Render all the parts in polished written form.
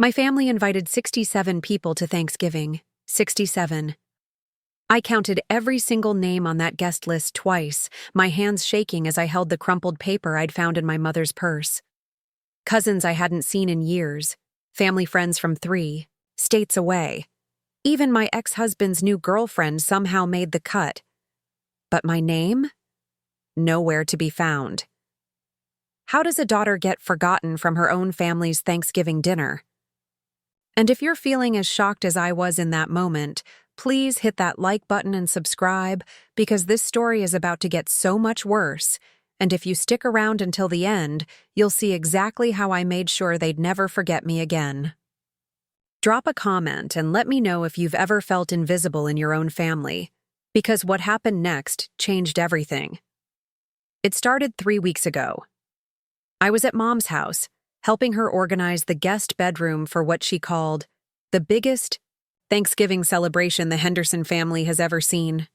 My family invited 67 people to Thanksgiving. 67. I counted every single name on that guest list twice, my hands shaking as I held the crumpled paper I'd found in my mother's purse. Cousins I hadn't seen in years, family friends from 3 states away. Even my ex-husband's new girlfriend somehow made the cut. But my name? Nowhere to be found. How does a daughter get forgotten from her own family's Thanksgiving dinner? And if you're feeling as shocked as I was in that moment, please hit that like button and subscribe, because this story is about to get so much worse, and if you stick around until the end, you'll see exactly how I made sure they'd never forget me again. Drop a comment and let me know if you've ever felt invisible in your own family, because what happened next changed everything. It started 3 weeks ago. I was at Mom's house, helping her organize the guest bedroom for what she called the biggest Thanksgiving celebration the Henderson family has ever seen.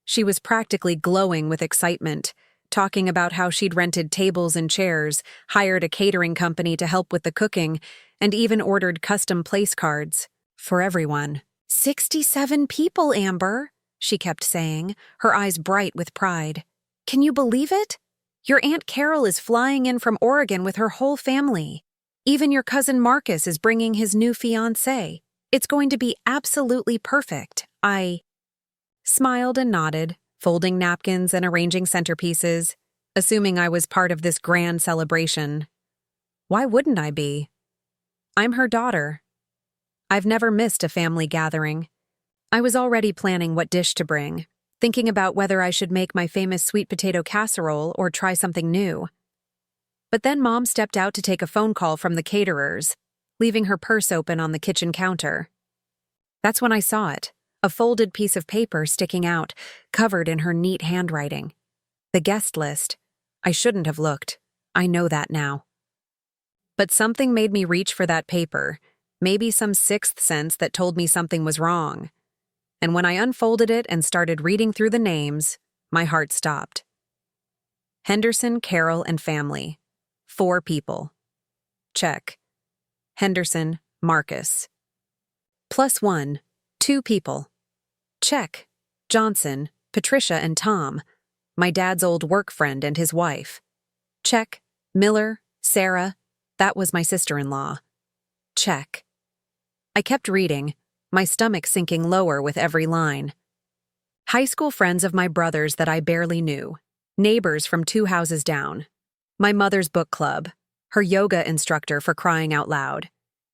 She was practically glowing with excitement, talking about how she'd rented tables and chairs, hired a catering company to help with the cooking, and even ordered custom place cards for everyone. 67 people, Amber, she kept saying, her eyes bright with pride. Can you believe it? Your Aunt Carol is flying in from Oregon with her whole family. Even your cousin Marcus is bringing his new fiancé. It's going to be absolutely perfect. I smiled and nodded, folding napkins and arranging centerpieces, assuming I was part of this grand celebration. Why wouldn't I be? I'm her daughter. I've never missed a family gathering. I was already planning what dish to bring, thinking about whether I should make my famous sweet potato casserole or try something new. But then Mom stepped out to take a phone call from the caterers, leaving her purse open on the kitchen counter. That's when I saw it, a folded piece of paper sticking out, covered in her neat handwriting. The guest list. I shouldn't have looked. I know that now. But something made me reach for that paper, maybe some sixth sense that told me something was wrong. And when I unfolded it and started reading through the names, my heart stopped. Henderson, Carol, and family. 4 people. Check. Henderson, Marcus. +1, 2 people. Check. Johnson, Patricia, and Tom, my dad's old work friend and his wife. Check. Miller, Sarah, that was my sister-in-law. Check. I kept reading, my stomach sinking lower with every line. High school friends of my brother's that I barely knew, neighbors from 2 houses down, my mother's book club, her yoga instructor for crying out loud.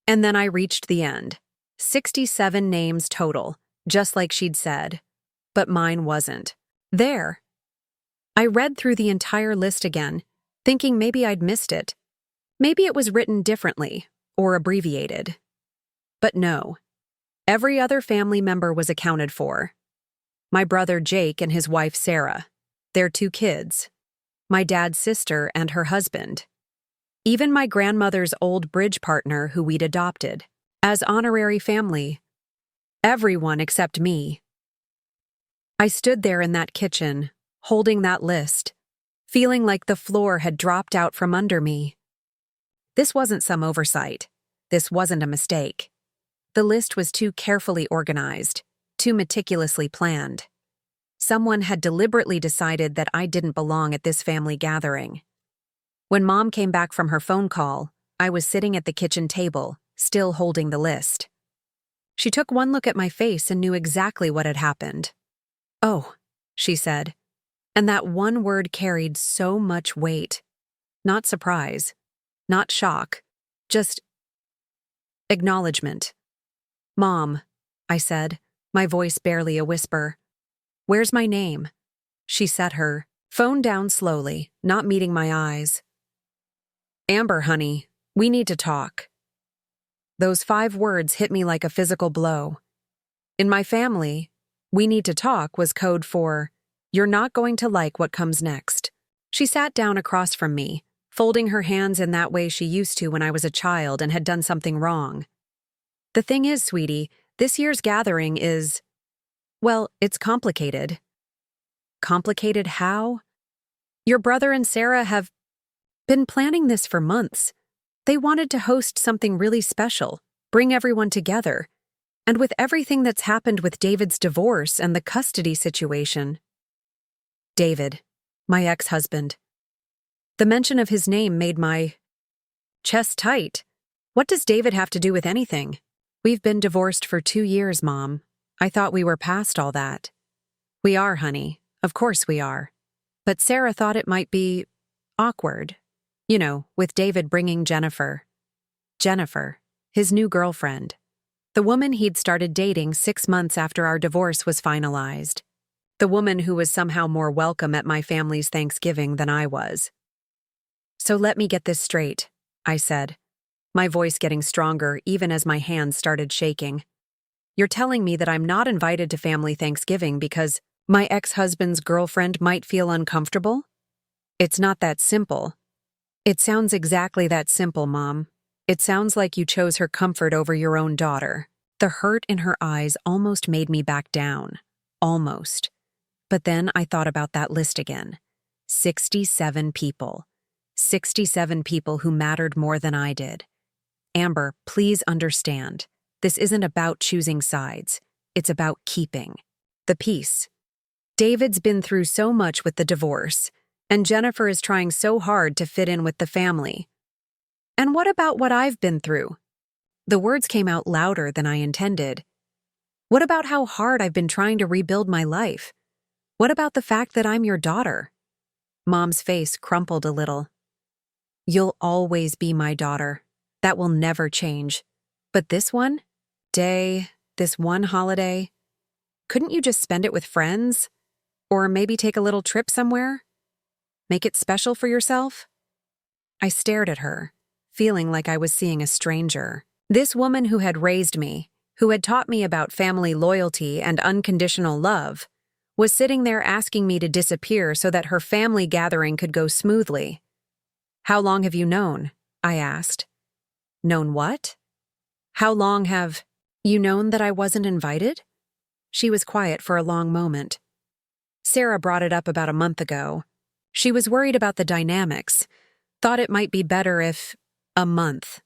And then I reached the end. 67 names total, just like she'd said. But mine wasn't. There. I read through the entire list again, thinking maybe I'd missed it. Maybe it was written differently, or abbreviated. But no. Every other family member was accounted for. My brother Jake and his wife Sarah, their 2 kids, my dad's sister and her husband, even my grandmother's old bridge partner who we'd adopted, as honorary family. Everyone except me. I stood there in that kitchen, holding that list, feeling like the floor had dropped out from under me. This wasn't some oversight. This wasn't a mistake. The list was too carefully organized, too meticulously planned. Someone had deliberately decided that I didn't belong at this family gathering. When Mom came back from her phone call, I was sitting at the kitchen table, still holding the list. She took one look at my face and knew exactly what had happened. "Oh," she said, and that one word carried so much weight. Not surprise, not shock, just acknowledgement. "Mom," I said, my voice barely a whisper. "Where's my name?" She set her phone down slowly, not meeting my eyes. "Amber, honey, we need to talk." Those 5 words hit me like a physical blow. In my family, "we need to talk" was code for, "you're not going to like what comes next." She sat down across from me, folding her hands in that way she used to when I was a child and had done something wrong. "The thing is, sweetie, this year's gathering is, well, it's complicated." "Complicated how?" "Your brother and Sarah have been planning this for months. They wanted to host something really special, bring everyone together. And with everything that's happened with David's divorce and the custody situation. David, my ex-husband. The mention of his name made my chest tight. What does David have to do with anything? We've been divorced for 2 years, Mom. I thought we were past all that. We are, honey. Of course we are. But Sarah thought it might be awkward. You know, with David bringing Jennifer. Jennifer, his new girlfriend. The woman he'd started dating 6 months after our divorce was finalized. The woman who was somehow more welcome at my family's Thanksgiving than I was. So let me get this straight, I said, my voice getting stronger even as my hands started shaking. You're telling me that I'm not invited to family Thanksgiving because my ex-husband's girlfriend might feel uncomfortable? It's not that simple. It sounds exactly that simple, Mom. It sounds like you chose her comfort over your own daughter. The hurt in her eyes almost made me back down. Almost. But then I thought about that list again. 67 people. 67 people who mattered more than I did. Amber, please understand. This isn't about choosing sides. It's about keeping the peace. David's been through so much with the divorce, and Jennifer is trying so hard to fit in with the family. And what about what I've been through? The words came out louder than I intended. What about how hard I've been trying to rebuild my life? What about the fact that I'm your daughter? Mom's face crumpled a little. You'll always be my daughter. That will never change. But this one this one holiday, couldn't you just spend it with friends? Or maybe take a little trip somewhere? Make it special for yourself? I stared at her, feeling like I was seeing a stranger. This woman who had raised me, who had taught me about family loyalty and unconditional love, was sitting there asking me to disappear so that her family gathering could go smoothly. How long have you known? I asked. Known what? How long have you known that I wasn't invited? She was quiet for a long moment. Sarah brought it up about a month ago. She was worried about the dynamics, thought it might be better if a month.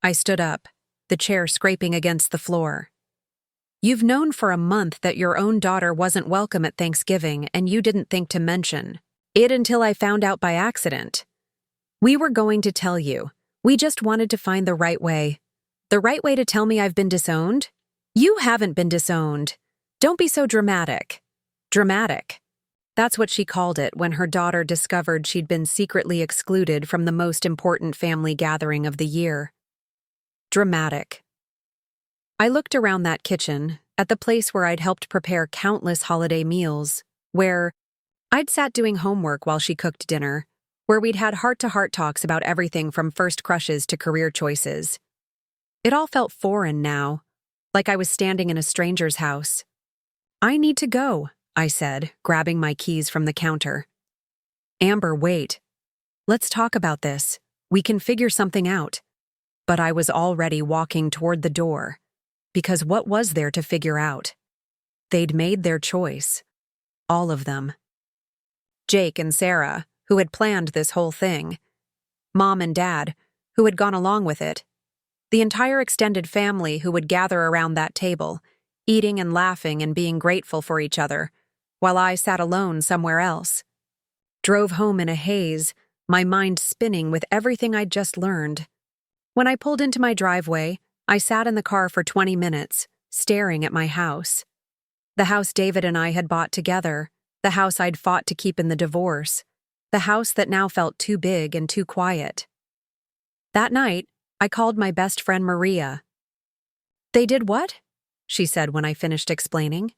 I stood up, the chair scraping against the floor. You've known for a month that your own daughter wasn't welcome at Thanksgiving and you didn't think to mention it until I found out by accident. We were going to tell you. We just wanted to find the right way. The right way to tell me I've been disowned? You haven't been disowned. Don't be so dramatic. Dramatic. That's what she called it when her daughter discovered she'd been secretly excluded from the most important family gathering of the year. Dramatic. I looked around that kitchen, at the place where I'd helped prepare countless holiday meals, where I'd sat doing homework while she cooked dinner, where we'd had heart-to-heart talks about everything from first crushes to career choices. It all felt foreign now, like I was standing in a stranger's house. I need to go, I said, grabbing my keys from the counter. Amber, wait. Let's talk about this. We can figure something out. But I was already walking toward the door. Because what was there to figure out? They'd made their choice. All of them. Jake and Sarah, who had planned this whole thing. Mom and Dad, who had gone along with it. The entire extended family who would gather around that table, eating and laughing and being grateful for each other, while I sat alone somewhere else. Drove home in a haze, my mind spinning with everything I'd just learned. When I pulled into my driveway, I sat in the car for 20 minutes, staring at my house. The house David and I had bought together, the house I'd fought to keep in the divorce, the house that now felt too big and too quiet. That night, I called my best friend Maria. They did what? She said when I finished explaining.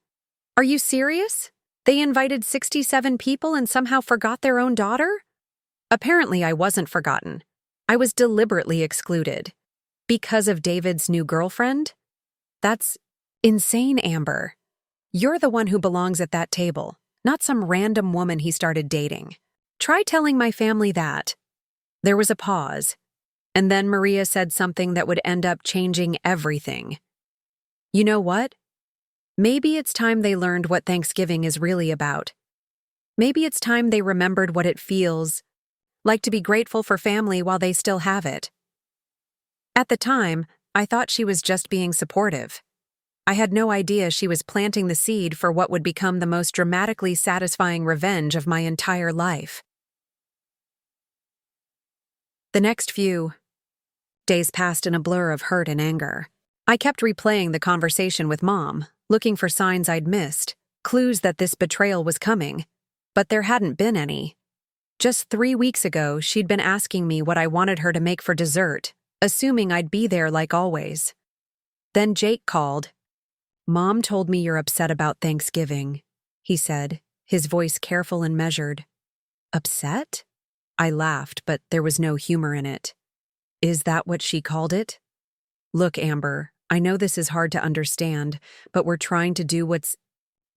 Are you serious? They invited 67 people and somehow forgot their own daughter? Apparently I wasn't forgotten. I was deliberately excluded. Because of David's new girlfriend? That's insane, Amber. You're the one who belongs at that table, not some random woman he started dating. Try telling my family that. There was a pause, and then Maria said something that would end up changing everything. You know what? Maybe it's time they learned what Thanksgiving is really about. Maybe it's time they remembered what it feels like to be grateful for family while they still have it. At the time, I thought she was just being supportive. I had no idea she was planting the seed for what would become the most dramatically satisfying revenge of my entire life. The next few days passed in a blur of hurt and anger. I kept replaying the conversation with Mom, looking for signs I'd missed, clues that this betrayal was coming, but there hadn't been any. Just 3 weeks ago, she'd been asking me what I wanted her to make for dessert, assuming I'd be there like always. Then Jake called. "Mom told me you're upset about Thanksgiving," he said, his voice careful and measured. "Upset?" I laughed, but there was no humor in it. "Is that what she called it?" "Look, Amber, I know this is hard to understand, but we're trying to do what's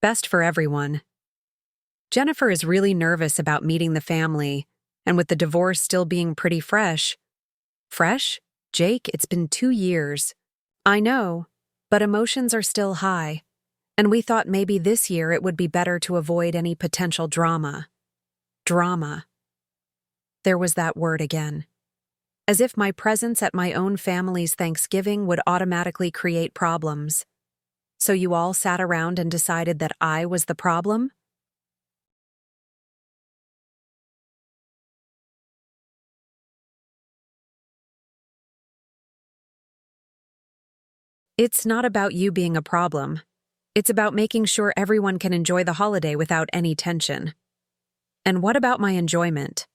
best for everyone. Jennifer is really nervous about meeting the family, and with the divorce still being pretty fresh." "Fresh? Jake, it's been 2 years." "I know, but emotions are still high, and we thought maybe this year it would be better to avoid any potential drama." Drama. There was that word again. As if my presence at my own family's Thanksgiving would automatically create problems. "So you all sat around and decided that I was the problem?" "It's not about you being a problem. It's about making sure everyone can enjoy the holiday without any tension." "And what about my enjoyment?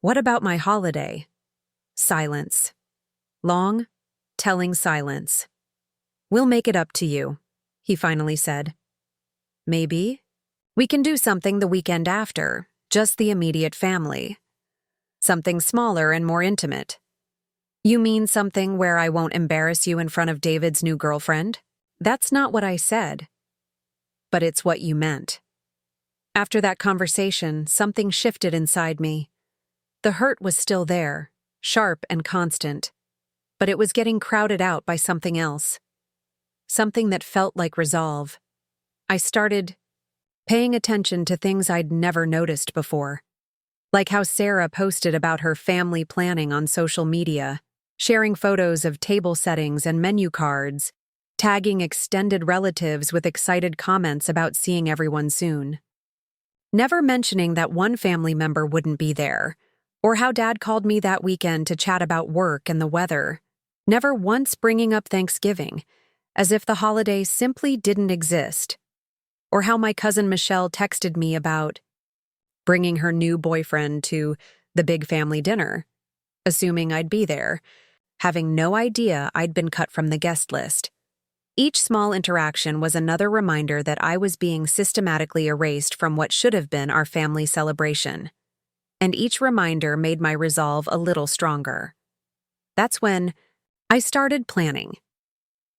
What about my holiday?" Silence. Long, telling silence. "We'll make it up to you," he finally said. "Maybe. We can do something the weekend after, just the immediate family. Something smaller and more intimate." "You mean something where I won't embarrass you in front of David's new girlfriend?" "That's not what I said. But it's what you meant." After that conversation, something shifted inside me. The hurt was still there, sharp and constant, but it was getting crowded out by something else. Something that felt like resolve. I started paying attention to things I'd never noticed before. Like how Sarah posted about her family planning on social media, sharing photos of table settings and menu cards, tagging extended relatives with excited comments about seeing everyone soon. Never mentioning that one family member wouldn't be there, or how Dad called me that weekend to chat about work and the weather. Never once bringing up Thanksgiving, as if the holiday simply didn't exist. Or how my cousin Michelle texted me about bringing her new boyfriend to the big family dinner, assuming I'd be there, having no idea I'd been cut from the guest list. Each small interaction was another reminder that I was being systematically erased from what should have been our family celebration. And each reminder made my resolve a little stronger. That's when I started planning.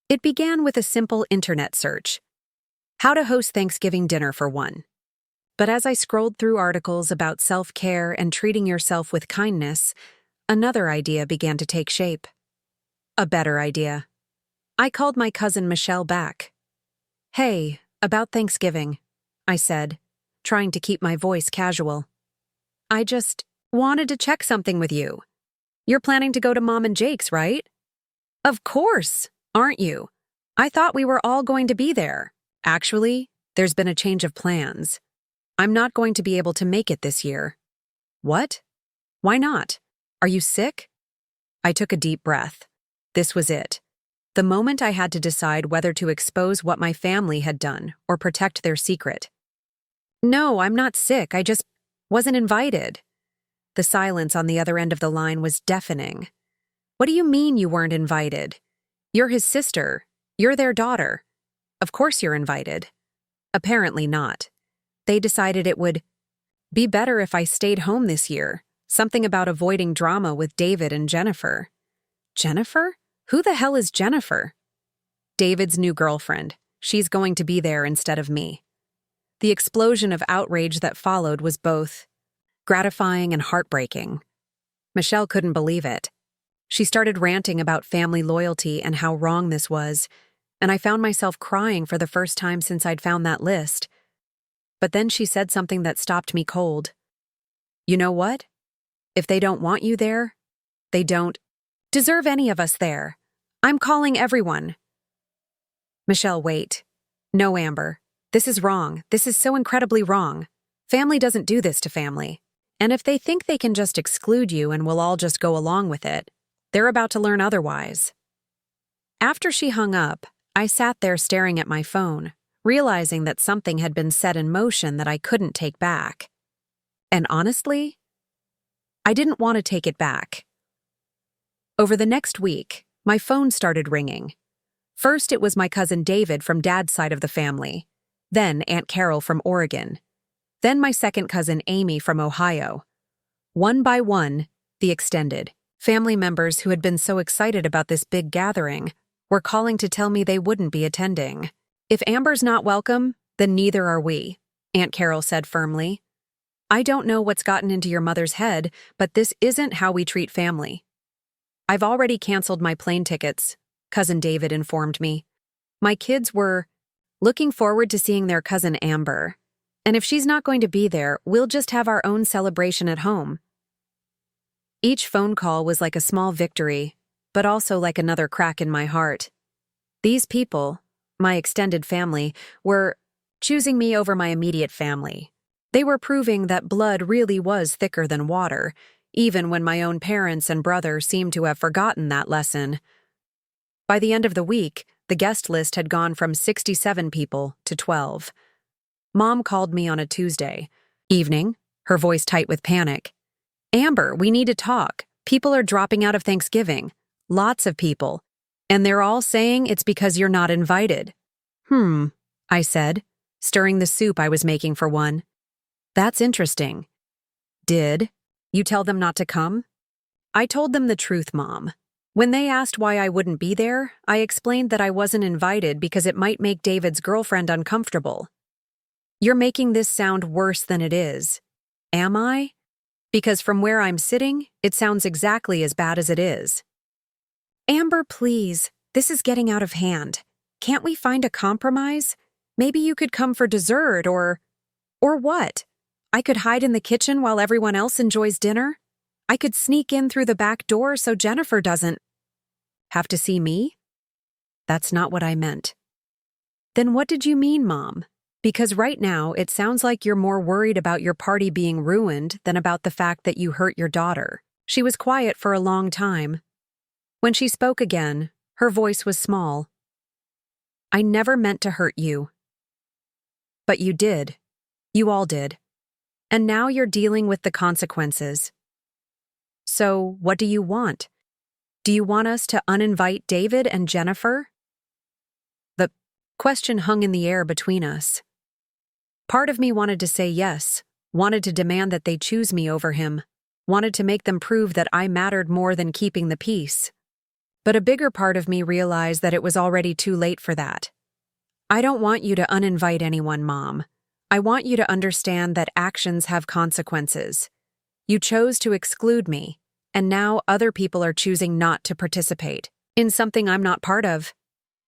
It began with a simple internet search. How to host Thanksgiving dinner for one. But as I scrolled through articles about self-care and treating yourself with kindness, another idea began to take shape. A better idea. I called my cousin Michelle back. "Hey, about Thanksgiving," I said, trying to keep my voice casual. "I just wanted to check something with you. You're planning to go to Mom and Jake's, right?" "Of course, aren't you? I thought we were all going to be there. Actually, there's been a change of plans. I'm not going to be able to make it this year." "What? Why not? Are you sick?" I took a deep breath. This was it. The moment I had to decide whether to expose what my family had done or protect their secret. "No, I'm not sick. I just wasn't invited." The silence on the other end of the line was deafening. "What do you mean you weren't invited? You're his sister. You're their daughter. Of course you're invited." Apparently not. They decided it would be better if I stayed home this year. Something about avoiding drama with David and Jennifer. Jennifer? Who the hell is Jennifer? David's new girlfriend. She's going to be there instead of me. The explosion of outrage that followed was both gratifying and heartbreaking. Michelle couldn't believe it. She started ranting about family loyalty and how wrong this was, and I found myself crying for the first time since I'd found that list. But then she said something that stopped me cold. "You know what? If they don't want you there, they don't deserve any of us there. I'm calling everyone. Michelle, wait. No, Amber. This is wrong. This is so incredibly wrong. Family doesn't do this to family. And if they think they can just exclude you and we'll all just go along with it, they're about to learn otherwise. After she hung up, I sat there staring at my phone, realizing that something had been set in motion that I couldn't take back. And honestly, I didn't want to take it back. Over the next week, my phone started ringing. First, it was my cousin David from Dad's side of the family, then Aunt Carol from Oregon, then my second cousin Amy from Ohio. One by one, the extended family members who had been so excited about this big gathering were calling to tell me they wouldn't be attending. If Amber's not welcome, then neither are we, Aunt Carol said firmly. I don't know what's gotten into your mother's head, but this isn't how we treat family. I've already canceled my plane tickets, Cousin David informed me. My kids were looking forward to seeing their cousin Amber. And if she's not going to be there, we'll just have our own celebration at home. Each phone call was like a small victory, but also like another crack in my heart. These people, my extended family, were choosing me over my immediate family. They were proving that blood really was thicker than water, even when my own parents and brother seemed to have forgotten that lesson. By the end of the week, the guest list had gone from 67 people to 12. Mom called me on a Tuesday evening, her voice tight with panic. Amber, we need to talk. People are dropping out of Thanksgiving. Lots of people. And they're all saying it's because you're not invited. I said, stirring the soup I was making for one. That's interesting. Did you tell them not to come? I told them the truth, Mom. When they asked why I wouldn't be there, I explained that I wasn't invited because it might make David's girlfriend uncomfortable. You're making this sound worse than it is. Am I? Because from where I'm sitting, it sounds exactly as bad as it is. Amber, please. This is getting out of hand. Can't we find a compromise? Maybe you could come for dessert or what? I could hide in the kitchen while everyone else enjoys dinner? I could sneak in through the back door so Jennifer doesn't have to see me? That's not what I meant. Then what did you mean, Mom? Because right now, it sounds like you're more worried about your party being ruined than about the fact that you hurt your daughter. She was quiet for a long time. When she spoke again, her voice was small. I never meant to hurt you. But you did. You all did. And now you're dealing with the consequences. So, what do you want? Do you want us to uninvite David and Jennifer? The question hung in the air between us. Part of me wanted to say yes, wanted to demand that they choose me over him, wanted to make them prove that I mattered more than keeping the peace. But a bigger part of me realized that it was already too late for that. I don't want you to uninvite anyone, Mom. I want you to understand that actions have consequences. You chose to exclude me, and now other people are choosing not to participate in something I'm not part of.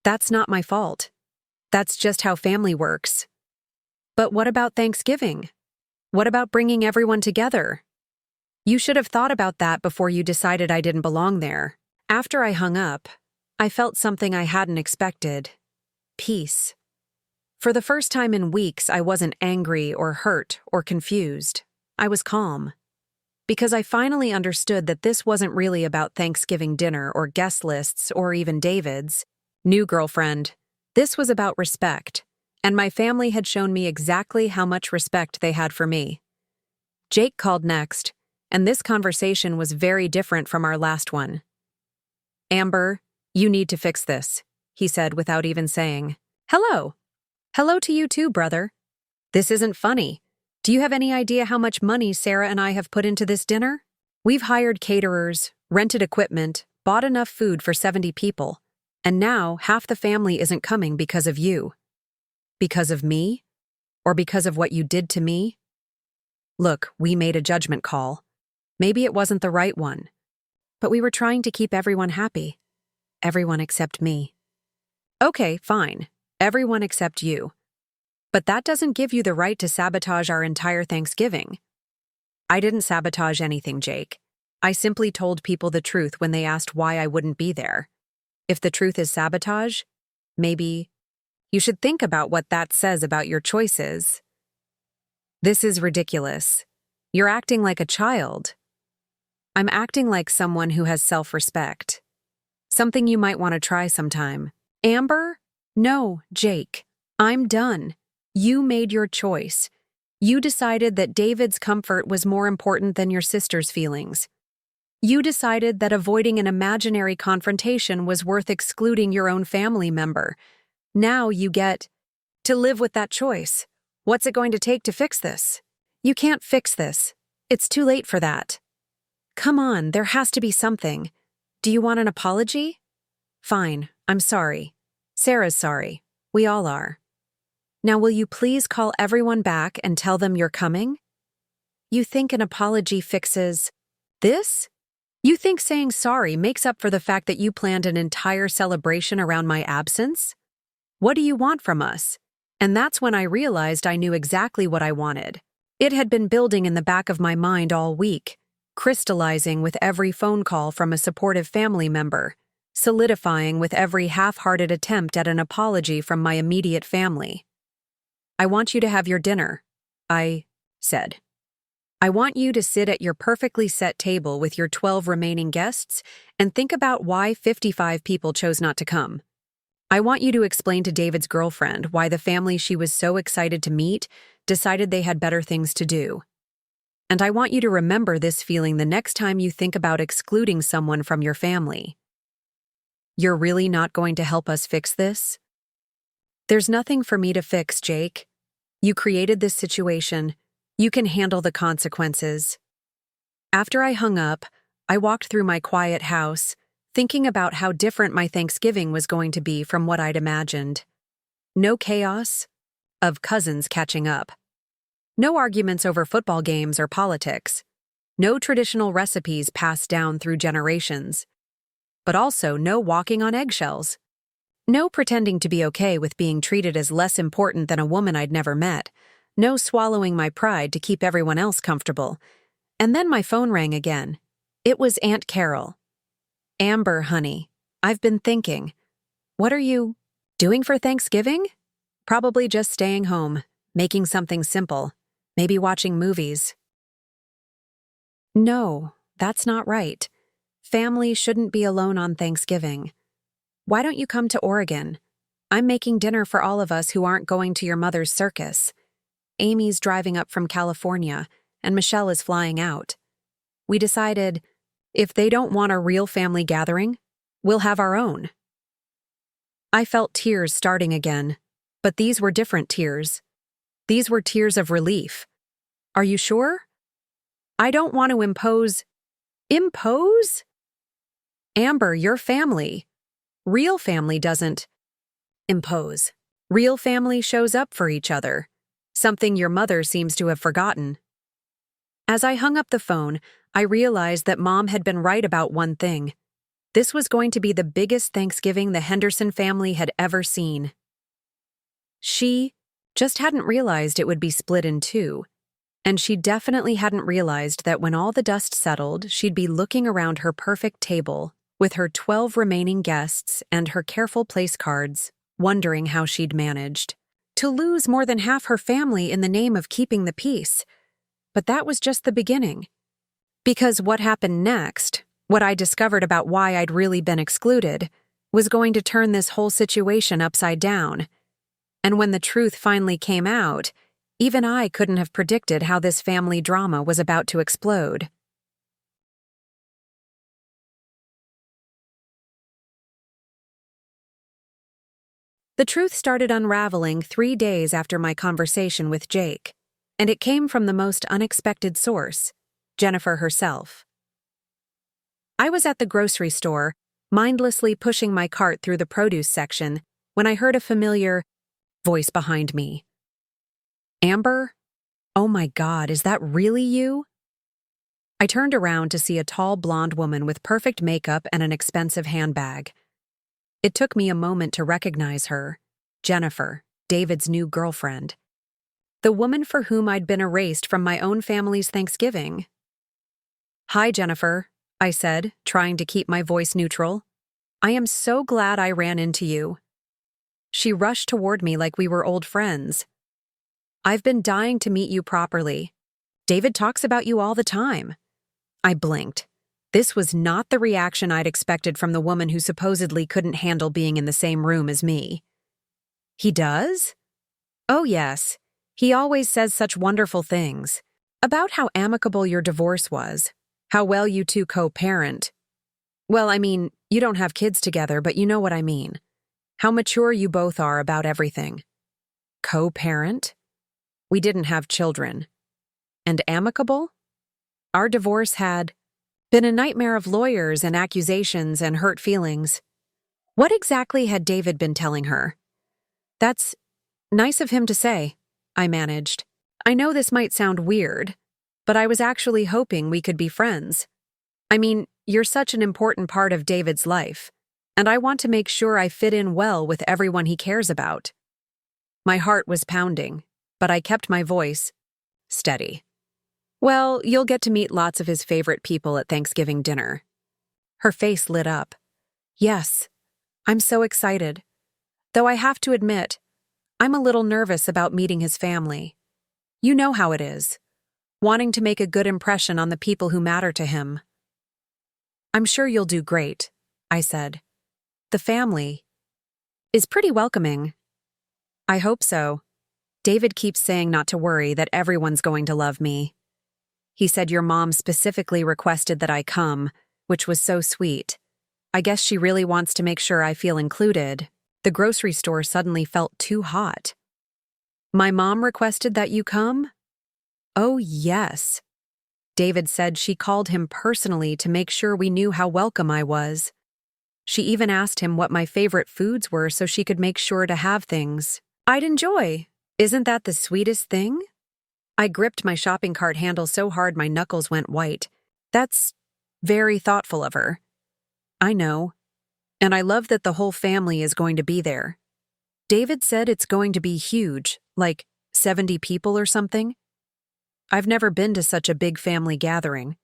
That's not my fault. That's just how family works. But what about Thanksgiving? What about bringing everyone together? You should have thought about that before you decided I didn't belong there. After I hung up, I felt something I hadn't expected. Peace. For the first time in weeks, I wasn't angry or hurt or confused. I was calm. Because I finally understood that this wasn't really about Thanksgiving dinner or guest lists or even David's new girlfriend. This was about respect, and my family had shown me exactly how much respect they had for me. Jake called next, and this conversation was very different from our last one. Amber, you need to fix this, he said without even saying, hello. Hello to you too, brother. This isn't funny. Do you have any idea how much money Sarah and I have put into this dinner? We've hired caterers, rented equipment, bought enough food for 70 people, and now half the family isn't coming because of you. Because of me? Or because of what you did to me? Look, we made a judgment call. Maybe it wasn't the right one. But we were trying to keep everyone happy. Everyone except me. Okay, fine. Everyone except you. But that doesn't give you the right to sabotage our entire Thanksgiving. I didn't sabotage anything, Jake. I simply told people the truth when they asked why I wouldn't be there. If the truth is sabotage, maybe you should think about what that says about your choices. This is ridiculous. You're acting like a child. I'm acting like someone who has self-respect. Something you might want to try sometime. Amber? No, Jake. I'm done. You made your choice. You decided that David's comfort was more important than your sister's feelings. You decided that avoiding an imaginary confrontation was worth excluding your own family member. Now you get to live with that choice. What's it going to take to fix this? You can't fix this. It's too late for that. Come on, there has to be something. Do you want an apology? Fine, I'm sorry. Sarah's sorry. We all are. Now will you please call everyone back and tell them you're coming? You think an apology fixes this? You think saying sorry makes up for the fact that you planned an entire celebration around my absence? What do you want from us? And that's when I realized I knew exactly what I wanted. It had been building in the back of my mind all week, crystallizing with every phone call from a supportive family member, solidifying with every half-hearted attempt at an apology from my immediate family. I want you to have your dinner, I said. I want you to sit at your perfectly set table with your 12 remaining guests and think about why 55 people chose not to come. I want you to explain to David's girlfriend why the family she was so excited to meet decided they had better things to do. And I want you to remember this feeling the next time you think about excluding someone from your family. You're really not going to help us fix this? There's nothing for me to fix, Jake. You created this situation. You can handle the consequences. After I hung up, I walked through my quiet house, thinking about how different my Thanksgiving was going to be from what I'd imagined. No chaos of cousins catching up. No arguments over football games or politics. No traditional recipes passed down through generations. But also no walking on eggshells. No pretending to be okay with being treated as less important than a woman I'd never met. No swallowing my pride to keep everyone else comfortable. And then my phone rang again. It was Aunt Carol. Amber, honey, I've been thinking. What are you doing for Thanksgiving? Probably just staying home, making something simple, maybe watching movies. No, that's not right. Family shouldn't be alone on Thanksgiving. Why don't you come to Oregon? I'm making dinner for all of us who aren't going to your mother's circus. Amy's driving up from California, and Michelle is flying out. We decided, if they don't want a real family gathering, we'll have our own. I felt tears starting again, but these were different tears. These were tears of relief. Are you sure? I don't want to impose. Impose? Amber, your family. Real family doesn't impose. Real family shows up for each other, something your mother seems to have forgotten. As I hung up the phone, I realized that Mom had been right about one thing. This was going to be the biggest Thanksgiving the Henderson family had ever seen. She just hadn't realized it would be split in two, and she definitely hadn't realized that when all the dust settled, she'd be looking around her perfect table with her 12 remaining guests and her careful place cards, wondering how she'd managed to lose more than half her family in the name of keeping the peace. But that was just the beginning. Because what happened next, what I discovered about why I'd really been excluded, was going to turn this whole situation upside down. And when the truth finally came out, even I couldn't have predicted how this family drama was about to explode. The truth started unraveling 3 days after my conversation with Jake, and it came from the most unexpected source, Jennifer herself. I was at the grocery store, mindlessly pushing my cart through the produce section, when I heard a familiar voice behind me. Amber? Oh my God, is that really you? I turned around to see a tall blonde woman with perfect makeup and an expensive handbag. It took me a moment to recognize her, Jennifer, David's new girlfriend. The woman for whom I'd been erased from my own family's Thanksgiving. "Hi, Jennifer," I said, trying to keep my voice neutral. "I am so glad I ran into you." She rushed toward me like we were old friends. "I've been dying to meet you properly. David talks about you all the time." I blinked. This was not the reaction I'd expected from the woman who supposedly couldn't handle being in the same room as me. "He does?" "Oh, yes. He always says such wonderful things. About how amicable your divorce was. How well you two co-parent. Well, I mean, you don't have kids together, but you know what I mean. How mature you both are about everything." Co-parent? We didn't have children. And amicable? Our divorce had been a nightmare of lawyers and accusations and hurt feelings. What exactly had David been telling her? "That's nice of him to say," I managed. "I know this might sound weird, but I was actually hoping we could be friends. I mean, you're such an important part of David's life, and I want to make sure I fit in well with everyone he cares about." My heart was pounding, but I kept my voice steady. "Well, you'll get to meet lots of his favorite people at Thanksgiving dinner." Her face lit up. "Yes, I'm so excited. Though I have to admit, I'm a little nervous about meeting his family. You know how it is, wanting to make a good impression on the people who matter to him." "I'm sure you'll do great," I said. "The family is pretty welcoming." "I hope so. David keeps saying not to worry, that everyone's going to love me. He said your mom specifically requested that I come, which was so sweet. I guess she really wants to make sure I feel included." The grocery store suddenly felt too hot. "My mom requested that you come?" "Oh, yes. David said she called him personally to make sure we knew how welcome I was. She even asked him what my favorite foods were so she could make sure to have things I'd enjoy. Isn't that the sweetest thing?" I gripped my shopping cart handle so hard my knuckles went white. "That's very thoughtful of her." "I know. And I love that the whole family is going to be there. David said it's going to be huge, like 70 people or something. I've never been to such a big family gathering.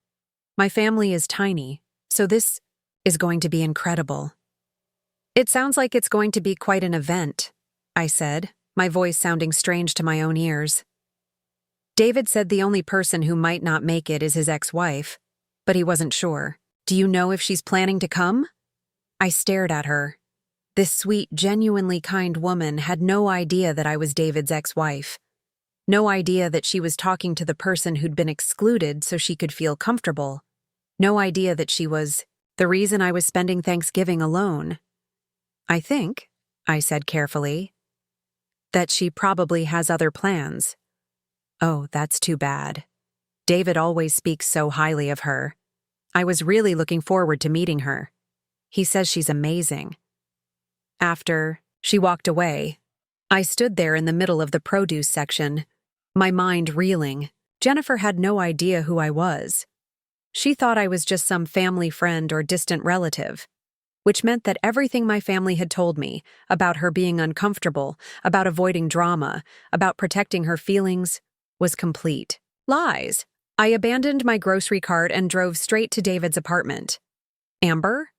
My family is tiny, so this is going to be incredible." "It sounds like it's going to be quite an event," I said, my voice sounding strange to my own ears. "David said the only person who might not make it is his ex-wife, but he wasn't sure. Do you know if she's planning to come?" I stared at her. This sweet, genuinely kind woman had no idea that I was David's ex-wife. No idea that she was talking to the person who'd been excluded so she could feel comfortable. No idea that she was the reason I was spending Thanksgiving alone. "I think," I said carefully, "that she probably has other plans." "Oh, that's too bad. David always speaks so highly of her. I was really looking forward to meeting her. He says she's amazing." After she walked away, I stood there in the middle of the produce section, my mind reeling. Jennifer had no idea who I was. She thought I was just some family friend or distant relative, which meant that everything my family had told me about her being uncomfortable, about avoiding drama, about protecting her feelings, was complete lies. I abandoned my grocery cart and drove straight to David's apartment. "Amber?"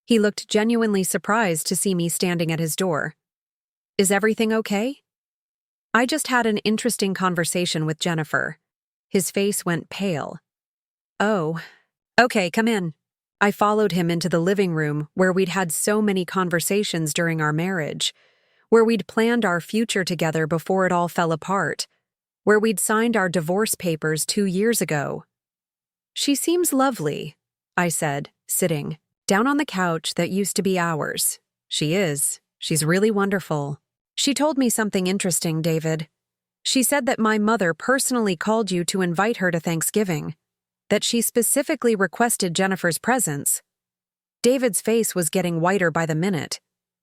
He looked genuinely surprised to see me standing at his door. "Is everything okay?" "I just had an interesting conversation with Jennifer." His face went pale. "Oh, okay, come in." I followed him into the living room where we'd had so many conversations during our marriage, where we'd planned our future together before it all fell apart, where we'd signed our divorce papers 2 years ago. "She seems lovely," I said, sitting down on the couch that used to be ours. "She is. She's really wonderful. She told me something interesting, David. She said that my mother personally called you to invite her to Thanksgiving, that she specifically requested Jennifer's presence." David's face was getting whiter by the minute.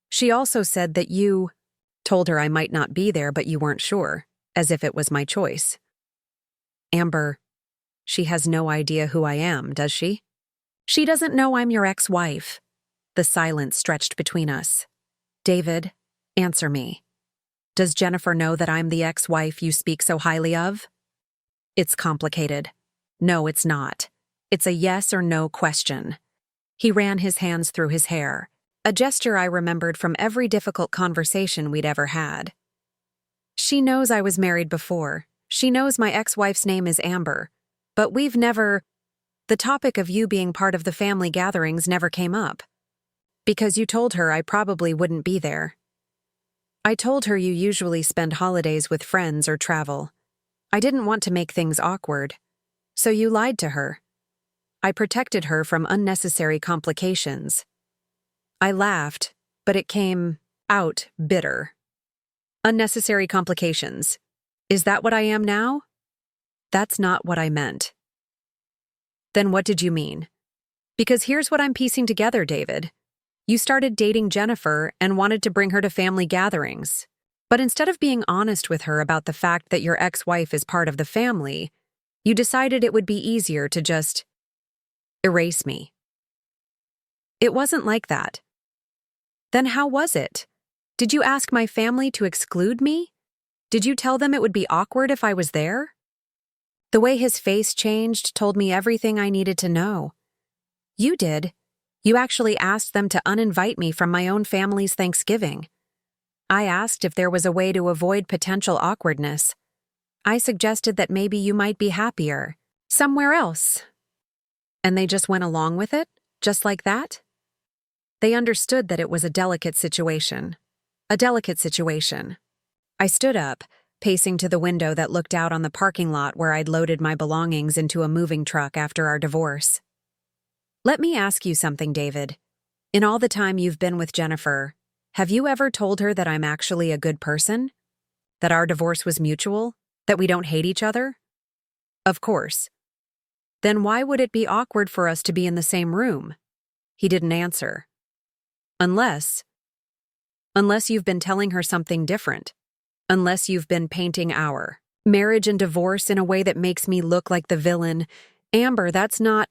"She also said that you told her I might not be there, but you weren't sure, as if it was my choice." "Amber, she has no idea who I am, does she?" "She doesn't know I'm your ex-wife." The silence stretched between us. "David, answer me. Does Jennifer know that I'm the ex-wife you speak so highly of? It's complicated. No, it's not. It's a yes or no question. He ran his hands through his hair, a gesture I remembered from every difficult conversation we'd ever had. She knows I was married before. She knows my ex-wife's name is Amber. But we've never... The topic of you being part of the family gatherings never came up. Because you told her I probably wouldn't be there. I told her you usually spend holidays with friends or travel. I didn't want to make things awkward. So you lied to her. I protected her from unnecessary complications. I laughed, but it came out bitter. Unnecessary complications. Is that what I am now? That's not what I meant. Then what did you mean? Because here's what I'm piecing together, David. You started dating Jennifer and wanted to bring her to family gatherings. But instead of being honest with her about the fact that your ex-wife is part of the family, you decided it would be easier to just erase me. It wasn't like that. Then how was it? Did you ask my family to exclude me? Did you tell them it would be awkward if I was there? The way his face changed told me everything I needed to know. You did. You actually asked them to uninvite me from my own family's Thanksgiving. I asked if there was a way to avoid potential awkwardness. I suggested that maybe you might be happier somewhere else. And they just went along with it, just like that? They understood that it was a delicate situation. A delicate situation. I stood up, pacing to the window that looked out on the parking lot where I'd loaded my belongings into a moving truck after our divorce. Let me ask you something, David. In all the time you've been with Jennifer, have you ever told her that I'm actually a good person? That our divorce was mutual? That we don't hate each other? Of course. Then why would it be awkward for us to be in the same room? He didn't answer. Unless you've been telling her something different. Unless you've been painting our marriage and divorce in a way that makes me look like the villain. Amber, that's not...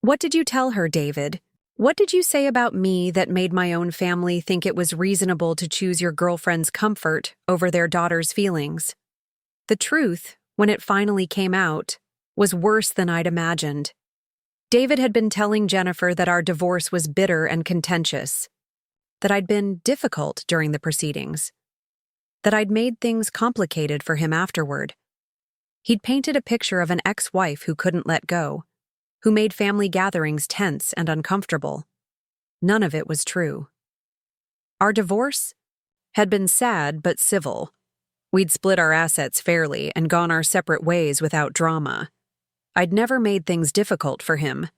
What did you tell her, David? What did you say about me that made my own family think it was reasonable to choose your girlfriend's comfort over their daughter's feelings? The truth, when it finally came out, was worse than I'd imagined. David had been telling Jennifer that our divorce was bitter and contentious, that I'd been difficult during the proceedings, that I'd made things complicated for him afterward. He'd painted a picture of an ex-wife who couldn't let go, who made family gatherings tense and uncomfortable. None of it was true. Our divorce had been sad but civil. We'd split our assets fairly and gone our separate ways without drama. I'd never made things difficult for him.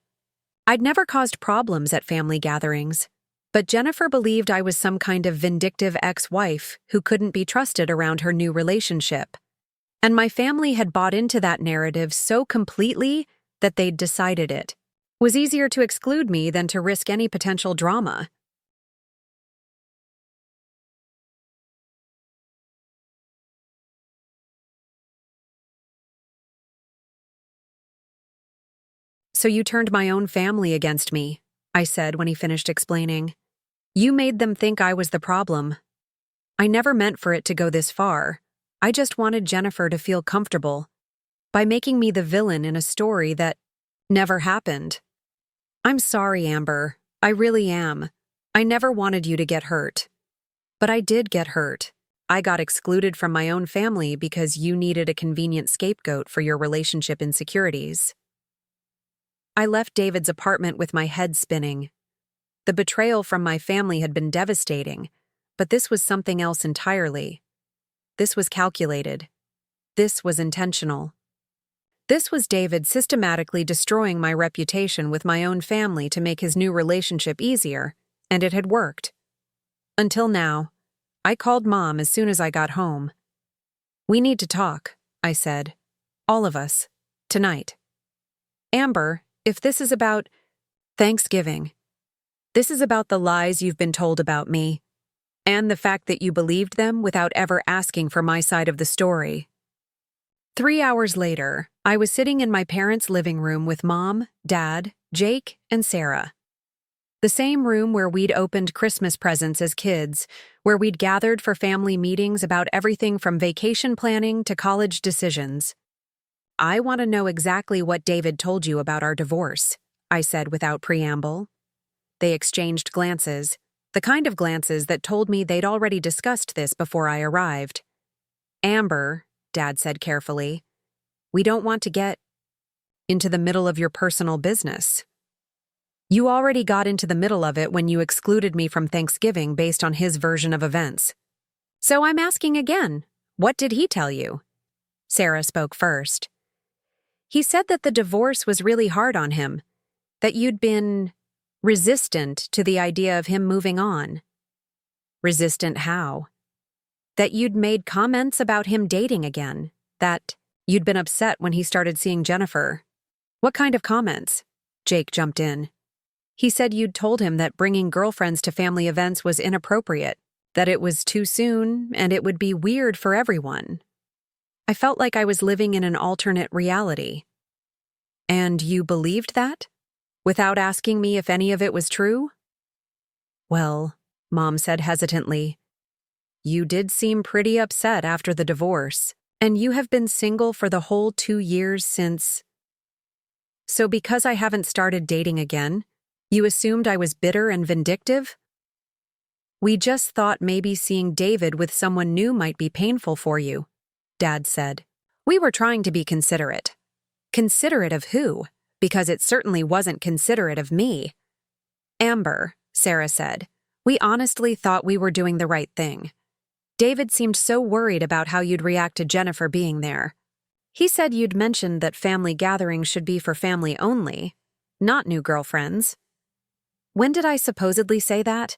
I'd never caused problems at family gatherings, but Jennifer believed I was some kind of vindictive ex-wife who couldn't be trusted around her new relationship. And my family had bought into that narrative so completely that they'd decided it was easier to exclude me than to risk any potential drama. So you turned my own family against me, I said when he finished explaining. You made them think I was the problem. I never meant for it to go this far. I just wanted Jennifer to feel comfortable by making me the villain in a story that never happened. I'm sorry, Amber. I really am. I never wanted you to get hurt. But I did get hurt. I got excluded from my own family because you needed a convenient scapegoat for your relationship insecurities. I left David's apartment with my head spinning. The betrayal from my family had been devastating, but this was something else entirely. This was calculated. This was intentional. This was David systematically destroying my reputation with my own family to make his new relationship easier, and it had worked. Until now. I called Mom as soon as I got home. We need to talk, I said. All of us. Tonight. Amber, if this is about Thanksgiving, this is about the lies you've been told about me, and the fact that you believed them without ever asking for my side of the story. 3 hours later, I was sitting in my parents' living room with Mom, Dad, Jake, and Sarah. The same room where we'd opened Christmas presents as kids, where we'd gathered for family meetings about everything from vacation planning to college decisions. I want to know exactly what David told you about our divorce, I said without preamble. They exchanged glances, the kind of glances that told me they'd already discussed this before I arrived. Amber, Dad said carefully, we don't want to get into the middle of your personal business. You already got into the middle of it when you excluded me from Thanksgiving based on his version of events. So I'm asking again, what did he tell you? Sarah spoke first. He said that the divorce was really hard on him, that you'd been resistant to the idea of him moving on. Resistant how? That you'd made comments about him dating again, that you'd been upset when he started seeing Jennifer. What kind of comments? Jake jumped in. He said you'd told him that bringing girlfriends to family events was inappropriate, that it was too soon and it would be weird for everyone. I felt like I was living in an alternate reality. And you believed that? Without asking me if any of it was true? Well, Mom said hesitantly, you did seem pretty upset after the divorce, and you have been single for the whole 2 years since. So because I haven't started dating again, you assumed I was bitter and vindictive? We just thought maybe seeing David with someone new might be painful for you, Dad said. We were trying to be considerate. Considerate of who? Because it certainly wasn't considerate of me. Amber, Sarah said, we honestly thought we were doing the right thing. David seemed so worried about how you'd react to Jennifer being there. He said you'd mentioned that family gatherings should be for family only, not new girlfriends. When did I supposedly say that?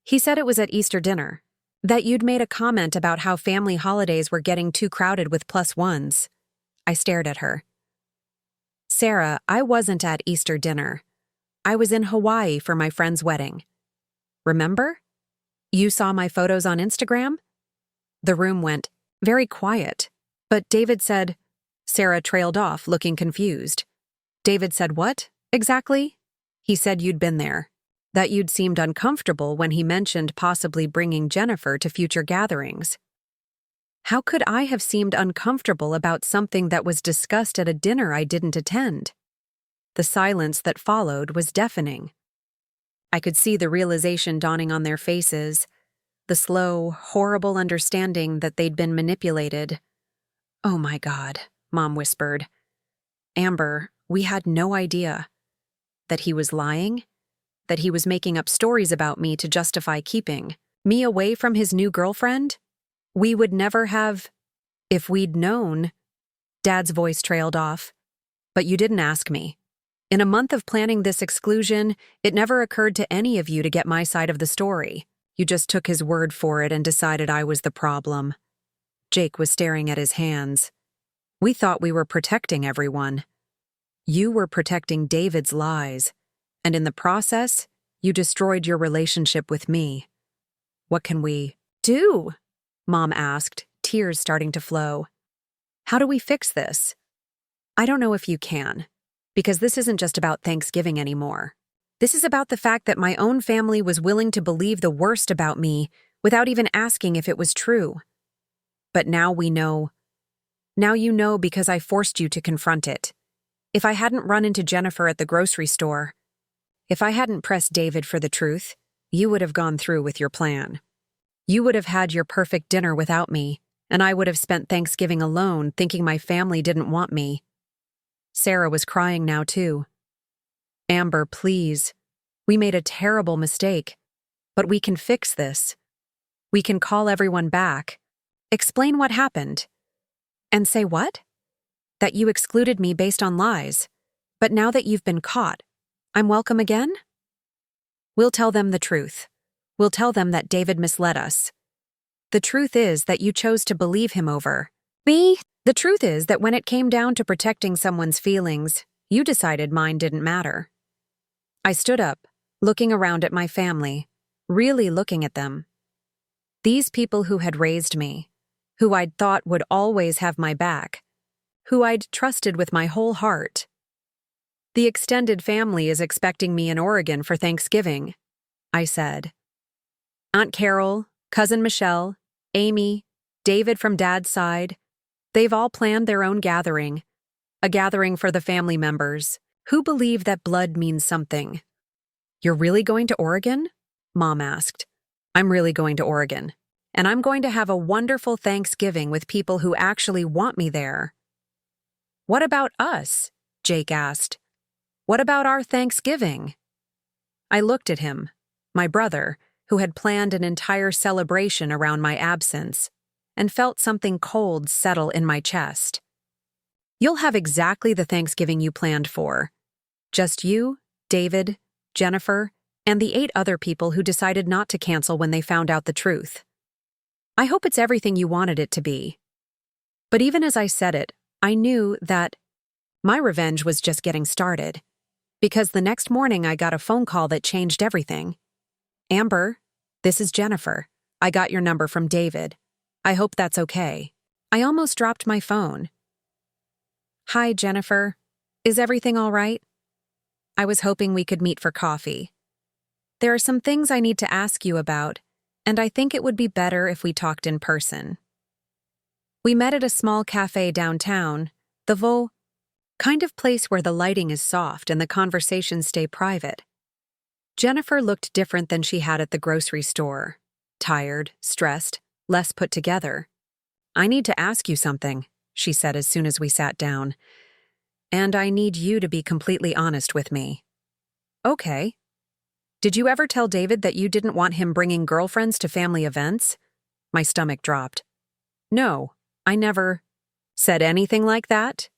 He said it was at Easter dinner. That you'd made a comment about how family holidays were getting too crowded with plus ones. I stared at her. Sarah, I wasn't at Easter dinner. I was in Hawaii for my friend's wedding. Remember? You saw my photos on Instagram? The room went very quiet, but David said. Sarah trailed off, looking confused. David said what, exactly? He said you'd been there, that you'd seemed uncomfortable when he mentioned possibly bringing Jennifer to future gatherings. How could I have seemed uncomfortable about something that was discussed at a dinner I didn't attend? The silence that followed was deafening. I could see the realization dawning on their faces, the slow, horrible understanding that they'd been manipulated. Oh my God, Mom whispered. Amber, we had no idea. That he was lying? That he was making up stories about me to justify keeping me away from his new girlfriend? We would never have, if we'd known. Dad's voice trailed off. But you didn't ask me. In a month of planning this exclusion, it never occurred to any of you to get my side of the story. You just took his word for it and decided I was the problem. Jake was staring at his hands. We thought we were protecting everyone. You were protecting David's lies, and in the process, you destroyed your relationship with me. What can we do? Mom asked, tears starting to flow. How do we fix this? I don't know if you can, because this isn't just about Thanksgiving anymore. This is about the fact that my own family was willing to believe the worst about me without even asking if it was true. But now we know. Now you know because I forced you to confront it. If I hadn't run into Jennifer at the grocery store, if I hadn't pressed David for the truth, you would have gone through with your plan. You would have had your perfect dinner without me, and I would have spent Thanksgiving alone thinking my family didn't want me. Sarah was crying now too. Amber, please. We made a terrible mistake, but we can fix this. We can call everyone back, explain what happened, and say what? That you excluded me based on lies, but now that you've been caught, I'm welcome again? We'll tell them the truth. We'll tell them that David misled us. The truth is that you chose to believe him over me. The truth is that when it came down to protecting someone's feelings, you decided mine didn't matter. I stood up, looking around at my family, really looking at them. These people who had raised me, who I'd thought would always have my back, who I'd trusted with my whole heart. The extended family is expecting me in Oregon for Thanksgiving, I said. Aunt Carol, Cousin Michelle, Amy, David from Dad's side, they've all planned their own gathering. A gathering for the family members, who believe that blood means something. You're really going to Oregon? Mom asked. I'm really going to Oregon. And I'm going to have a wonderful Thanksgiving with people who actually want me there. What about us? Jake asked. What about our Thanksgiving? I looked at him, my brother, who had planned an entire celebration around my absence, and felt something cold settle in my chest. You'll have exactly the Thanksgiving you planned for. Just you, David, Jennifer, and the 8 other people who decided not to cancel when they found out the truth. I hope it's everything you wanted it to be. But even as I said it, I knew that my revenge was just getting started. Because the next morning I got a phone call that changed everything. Amber, this is Jennifer. I got your number from David. I hope that's okay. I almost dropped my phone. Hi, Jennifer. Is everything all right? I was hoping we could meet for coffee. There are some things I need to ask you about, and I think it would be better if we talked in person. We met at a small cafe downtown, the kind of place where the lighting is soft and the conversations stay private. Jennifer looked different than she had at the grocery store. Tired, stressed, less put together. I need to ask you something, she said as soon as we sat down. And I need you to be completely honest with me. Okay. Did you ever tell David that you didn't want him bringing girlfriends to family events? My stomach dropped. No, I never said anything like that.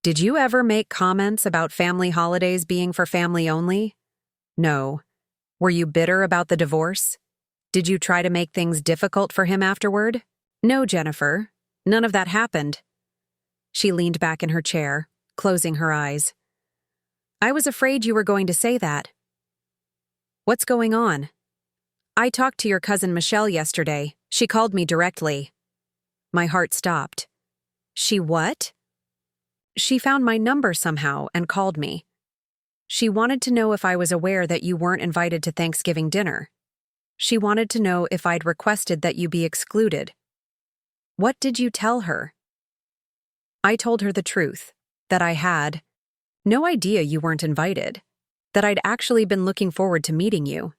Did you ever make comments about family holidays being for family only? No. Were you bitter about the divorce? Did you try to make things difficult for him afterward? No, Jennifer. None of that happened. She leaned back in her chair, closing her eyes. I was afraid you were going to say that. What's going on? I talked to your cousin Michelle yesterday. She called me directly. My heart stopped. She what? She found my number somehow and called me. She wanted to know if I was aware that you weren't invited to Thanksgiving dinner. She wanted to know if I'd requested that you be excluded. What did you tell her? I told her the truth, that I had no idea you weren't invited, that I'd actually been looking forward to meeting you.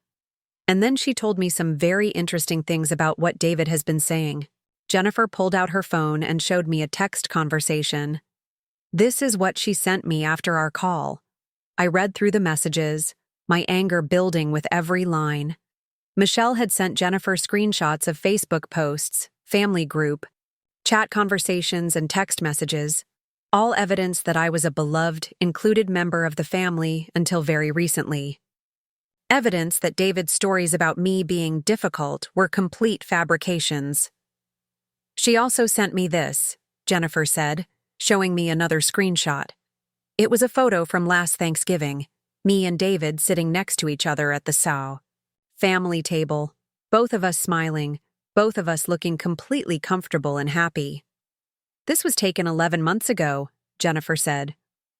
And then she told me some very interesting things about what David has been saying. Jennifer pulled out her phone and showed me a text conversation. This is what she sent me after our call. I read through the messages, my anger building with every line. Michelle had sent Jennifer screenshots of Facebook posts, family group, chat conversations, and text messages, all evidence that I was a beloved, included member of the family until very recently. Evidence that David's stories about me being difficult were complete fabrications. She also sent me this, Jennifer said, showing me another screenshot. It was a photo from last Thanksgiving, me and David sitting next to each other at the family table, both of us smiling, both of us looking completely comfortable and happy. This was taken 11 months ago, Jennifer said.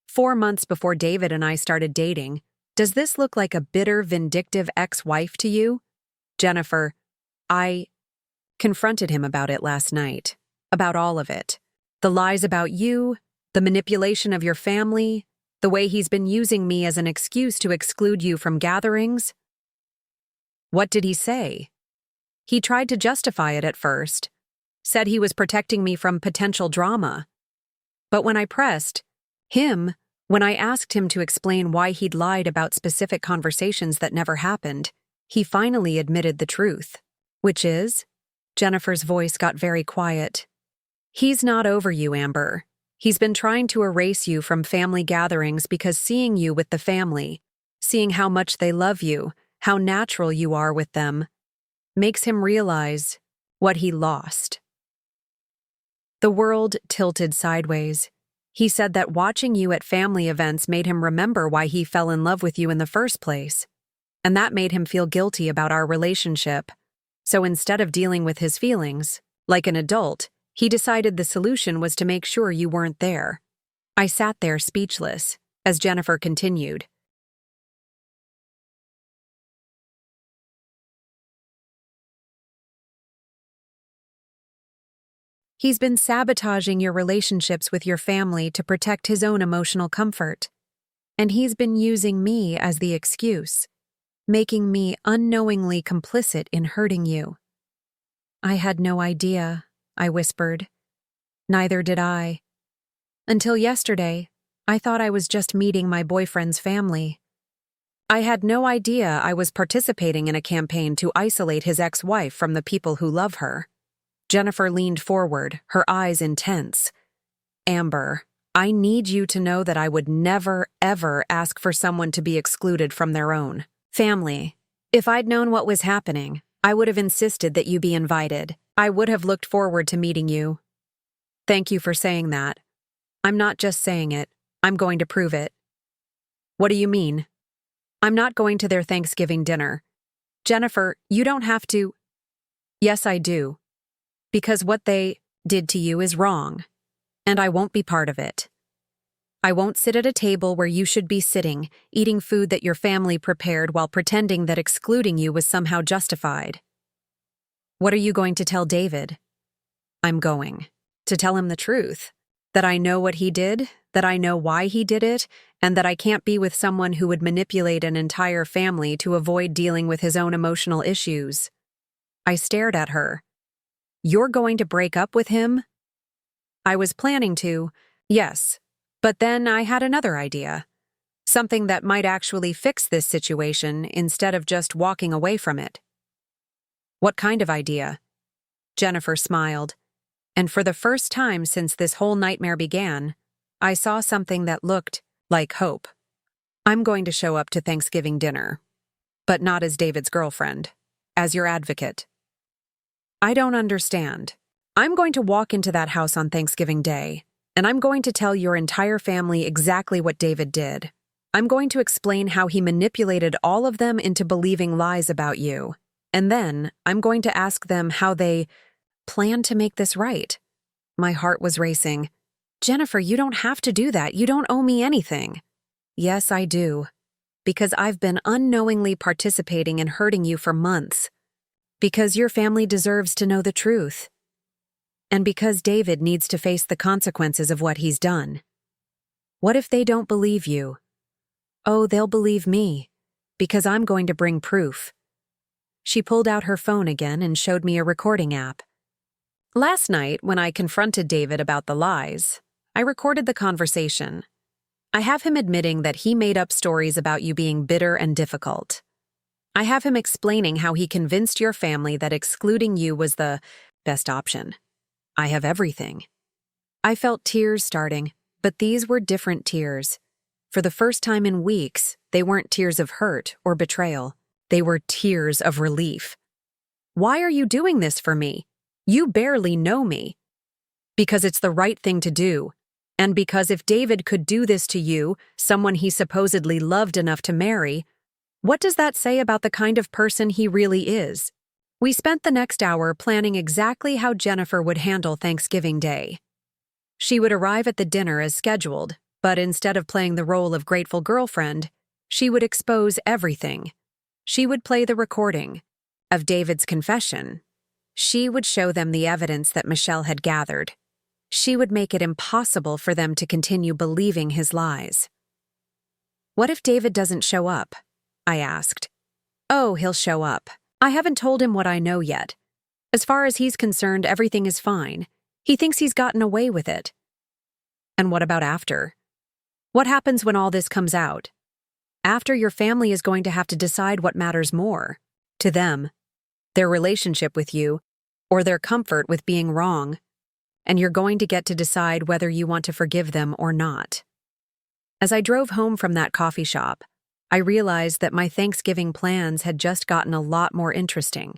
4 months before David and I started dating. Does this look like a bitter, vindictive ex-wife to you? Jennifer, I confronted him about it last night, about all of it. The lies about you, the manipulation of your family, the way he's been using me as an excuse to exclude you from gatherings. What did he say? He tried to justify it at first, said he was protecting me from potential drama. But when I pressed when I asked him to explain why he'd lied about specific conversations that never happened, he finally admitted the truth. Which is? Jennifer's voice got very quiet. He's not over you, Amber. He's been trying to erase you from family gatherings because seeing you with the family, seeing how much they love you, how natural you are with them, makes him realize what he lost. The world tilted sideways. He said that watching you at family events made him remember why he fell in love with you in the first place, and that made him feel guilty about our relationship. So instead of dealing with his feelings, like an adult, he decided the solution was to make sure you weren't there. I sat there speechless, as Jennifer continued. He's been sabotaging your relationships with your family to protect his own emotional comfort. And he's been using me as the excuse, making me unknowingly complicit in hurting you. I had no idea, I whispered. Neither did I. Until yesterday, I thought I was just meeting my boyfriend's family. I had no idea I was participating in a campaign to isolate his ex-wife from the people who love her. Jennifer leaned forward, her eyes intense. Amber, I need you to know that I would never, ever ask for someone to be excluded from their own family. If I'd known what was happening, I would have insisted that you be invited. I would have looked forward to meeting you. Thank you for saying that. I'm not just saying it, I'm going to prove it. What do you mean? I'm not going to their Thanksgiving dinner. Jennifer, you don't have to. Yes, I do. Because what they did to you is wrong. And I won't be part of it. I won't sit at a table where you should be sitting, eating food that your family prepared while pretending that excluding you was somehow justified. What are you going to tell David? I'm going to tell him the truth. That I know what he did, that I know why he did it, and that I can't be with someone who would manipulate an entire family to avoid dealing with his own emotional issues. I stared at her. You're going to break up with him? I was planning to, yes, but then I had another idea. Something that might actually fix this situation instead of just walking away from it. What kind of idea? Jennifer smiled, and for the first time since this whole nightmare began, I saw something that looked like hope. I'm going to show up to Thanksgiving dinner, but not as David's girlfriend, as your advocate. I don't understand. I'm going to walk into that house on Thanksgiving Day, and I'm going to tell your entire family exactly what David did. I'm going to explain how he manipulated all of them into believing lies about you, and then I'm going to ask them how they plan to make this right. My heart was racing. Jennifer, you don't have to do that. You don't owe me anything. Yes, I do. Because I've been unknowingly participating in hurting you for months. Because your family deserves to know the truth. And because David needs to face the consequences of what he's done. What if they don't believe you? Oh, they'll believe me. Because I'm going to bring proof. She pulled out her phone again and showed me a recording app. Last night, when I confronted David about the lies, I recorded the conversation. I have him admitting that he made up stories about you being bitter and difficult. I have him explaining how he convinced your family that excluding you was the best option. I have everything. I felt tears starting, but these were different tears. For the first time in weeks, they weren't tears of hurt or betrayal. They were tears of relief. Why are you doing this for me? You barely know me. Because it's the right thing to do. And because if David could do this to you, someone he supposedly loved enough to marry, what does that say about the kind of person he really is? We spent the next hour planning exactly how Jennifer would handle Thanksgiving Day. She would arrive at the dinner as scheduled, but instead of playing the role of grateful girlfriend, she would expose everything. She would play the recording of David's confession. She would show them the evidence that Michelle had gathered. She would make it impossible for them to continue believing his lies. What if David doesn't show up? I asked. Oh, he'll show up. I haven't told him what I know yet. As far as he's concerned, everything is fine. He thinks he's gotten away with it. And what about after? What happens when all this comes out? After, your family is going to have to decide what matters more to them, their relationship with you, or their comfort with being wrong. And you're going to get to decide whether you want to forgive them or not. As I drove home from that coffee shop, I realized that my Thanksgiving plans had just gotten a lot more interesting.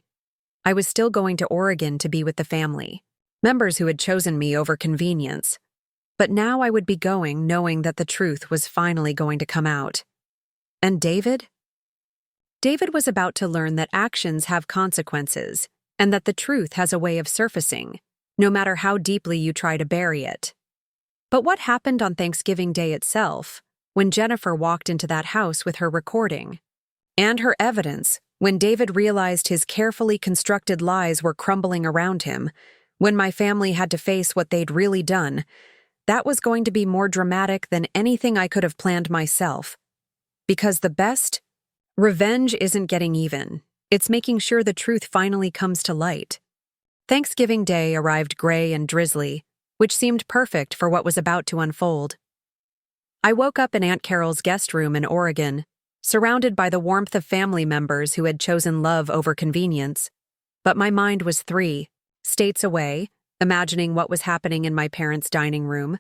I was still going to Oregon to be with the family, members who had chosen me over convenience. But now I would be going knowing that the truth was finally going to come out. And David? David was about to learn that actions have consequences, and that the truth has a way of surfacing, no matter how deeply you try to bury it. But what happened on Thanksgiving Day itself when Jennifer walked into that house with her recording. And her evidence, when David realized his carefully constructed lies were crumbling around him, when my family had to face what they'd really done, that was going to be more dramatic than anything I could have planned myself. Because the best revenge isn't getting even. It's making sure the truth finally comes to light. Thanksgiving Day arrived gray and drizzly, which seemed perfect for what was about to unfold. I woke up in Aunt Carol's guest room in Oregon, surrounded by the warmth of family members who had chosen love over convenience. But my mind was 3 states away, imagining what was happening in my parents' dining room.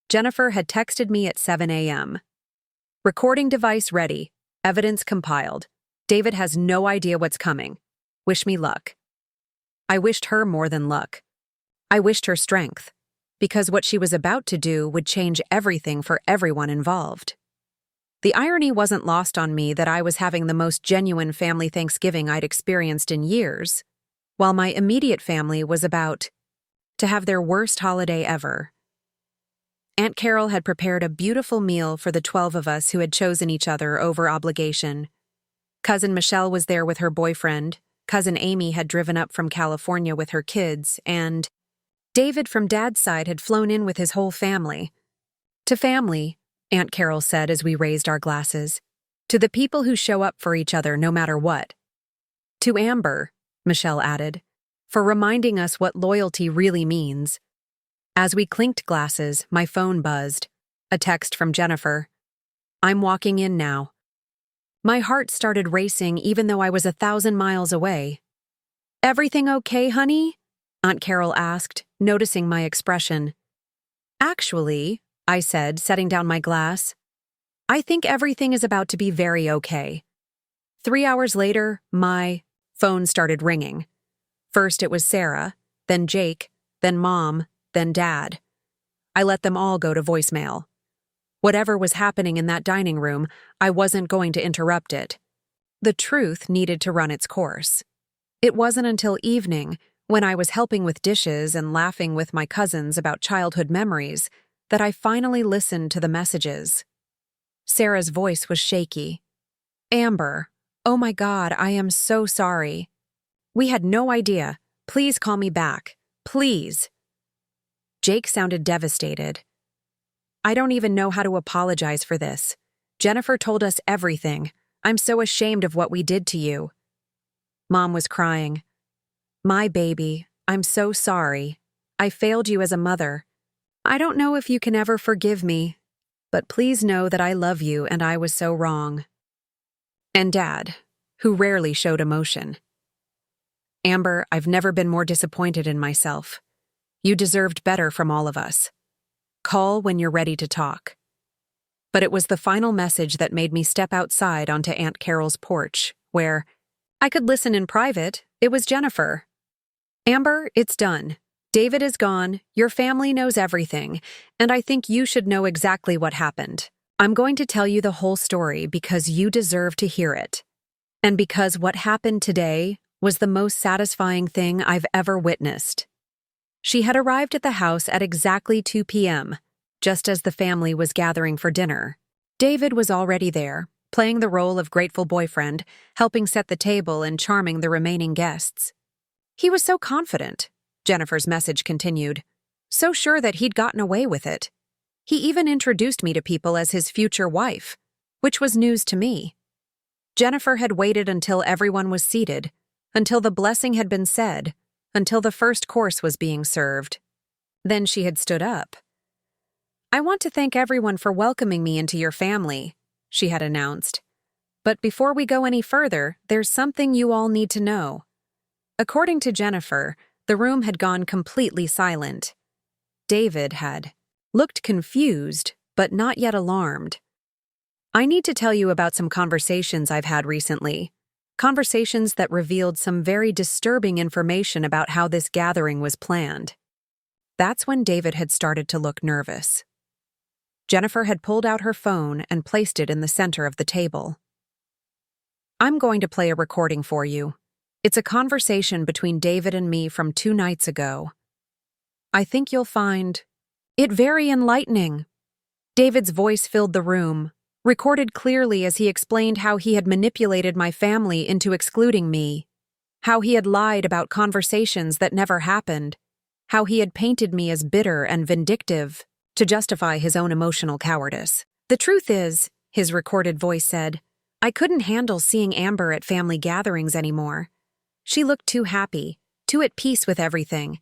Jennifer had texted me at 7 a.m. Recording device ready, evidence compiled. David has no idea what's coming. Wish me luck. I wished her more than luck. I wished her strength, because what she was about to do would change everything for everyone involved. The irony wasn't lost on me that I was having the most genuine family Thanksgiving I'd experienced in years, while my immediate family was about to have their worst holiday ever. Aunt Carol had prepared a beautiful meal for the 12 of us who had chosen each other over obligation. Cousin Michelle was there with her boyfriend, Cousin Amy had driven up from California with her kids, and David from Dad's side had flown in with his whole family. To family, Aunt Carol said as we raised our glasses. To the people who show up for each other no matter what. To Amber, Michelle added, for reminding us what loyalty really means. As we clinked glasses, my phone buzzed. A text from Jennifer. I'm walking in now. My heart started racing even though I was 1,000 miles away. Everything okay, honey? Aunt Carol asked, noticing my expression. Actually, I said, setting down my glass, I think everything is about to be very okay. 3 hours later, my phone started ringing. First it was Sarah, then Jake, then Mom, then Dad. I let them all go to voicemail. Whatever was happening in that dining room, I wasn't going to interrupt it. The truth needed to run its course. It wasn't until evening, when I was helping with dishes and laughing with my cousins about childhood memories, that I finally listened to the messages. Sarah's voice was shaky. Amber, oh my God, I am so sorry. We had no idea. Please call me back. Please. Jake sounded devastated. I don't even know how to apologize for this. Jennifer told us everything. I'm so ashamed of what we did to you. Mom was crying. My baby, I'm so sorry. I failed you as a mother. I don't know if you can ever forgive me, but please know that I love you and I was so wrong. And Dad, who rarely showed emotion. Amber, I've never been more disappointed in myself. You deserved better from all of us. Call when you're ready to talk. But it was the final message that made me step outside onto Aunt Carol's porch, where I could listen in private. It was Jennifer. Amber, it's done. David is gone, your family knows everything, and I think you should know exactly what happened. I'm going to tell you the whole story because you deserve to hear it. And because what happened today was the most satisfying thing I've ever witnessed. She had arrived at the house at exactly 2 p.m., just as the family was gathering for dinner. David was already there, playing the role of grateful boyfriend, helping set the table and charming the remaining guests. He was so confident, Jennifer's message continued, so sure that he'd gotten away with it. He even introduced me to people as his future wife, which was news to me. Jennifer had waited until everyone was seated, until the blessing had been said, until the first course was being served. Then she had stood up. I want to thank everyone for welcoming me into your family, she had announced. But before we go any further, there's something you all need to know. According to Jennifer, the room had gone completely silent. David had looked confused, but not yet alarmed. I need to tell you about some conversations I've had recently. Conversations that revealed some very disturbing information about how this gathering was planned. That's when David had started to look nervous. Jennifer had pulled out her phone and placed it in the center of the table. I'm going to play a recording for you. It's a conversation between David and me from 2 nights ago. I think you'll find it very enlightening. David's voice filled the room, recorded clearly as he explained how he had manipulated my family into excluding me, how he had lied about conversations that never happened, how he had painted me as bitter and vindictive to justify his own emotional cowardice. The truth is, his recorded voice said, I couldn't handle seeing Amber at family gatherings anymore. She looked too happy, too at peace with everything.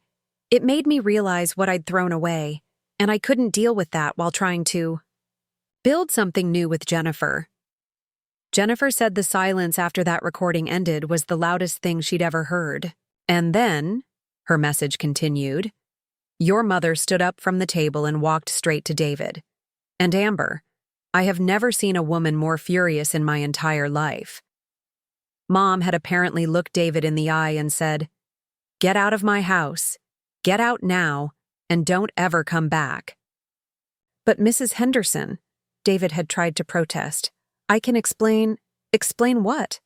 It made me realize what I'd thrown away, and I couldn't deal with that while trying to build something new with Jennifer. Jennifer said the silence after that recording ended was the loudest thing she'd ever heard. And then, her message continued, your mother stood up from the table and walked straight to David. And Amber, I have never seen a woman more furious in my entire life. Mom had apparently looked David in the eye and said, get out of my house, get out now, and don't ever come back. But Mrs. Henderson, David had tried to protest, I can explain what?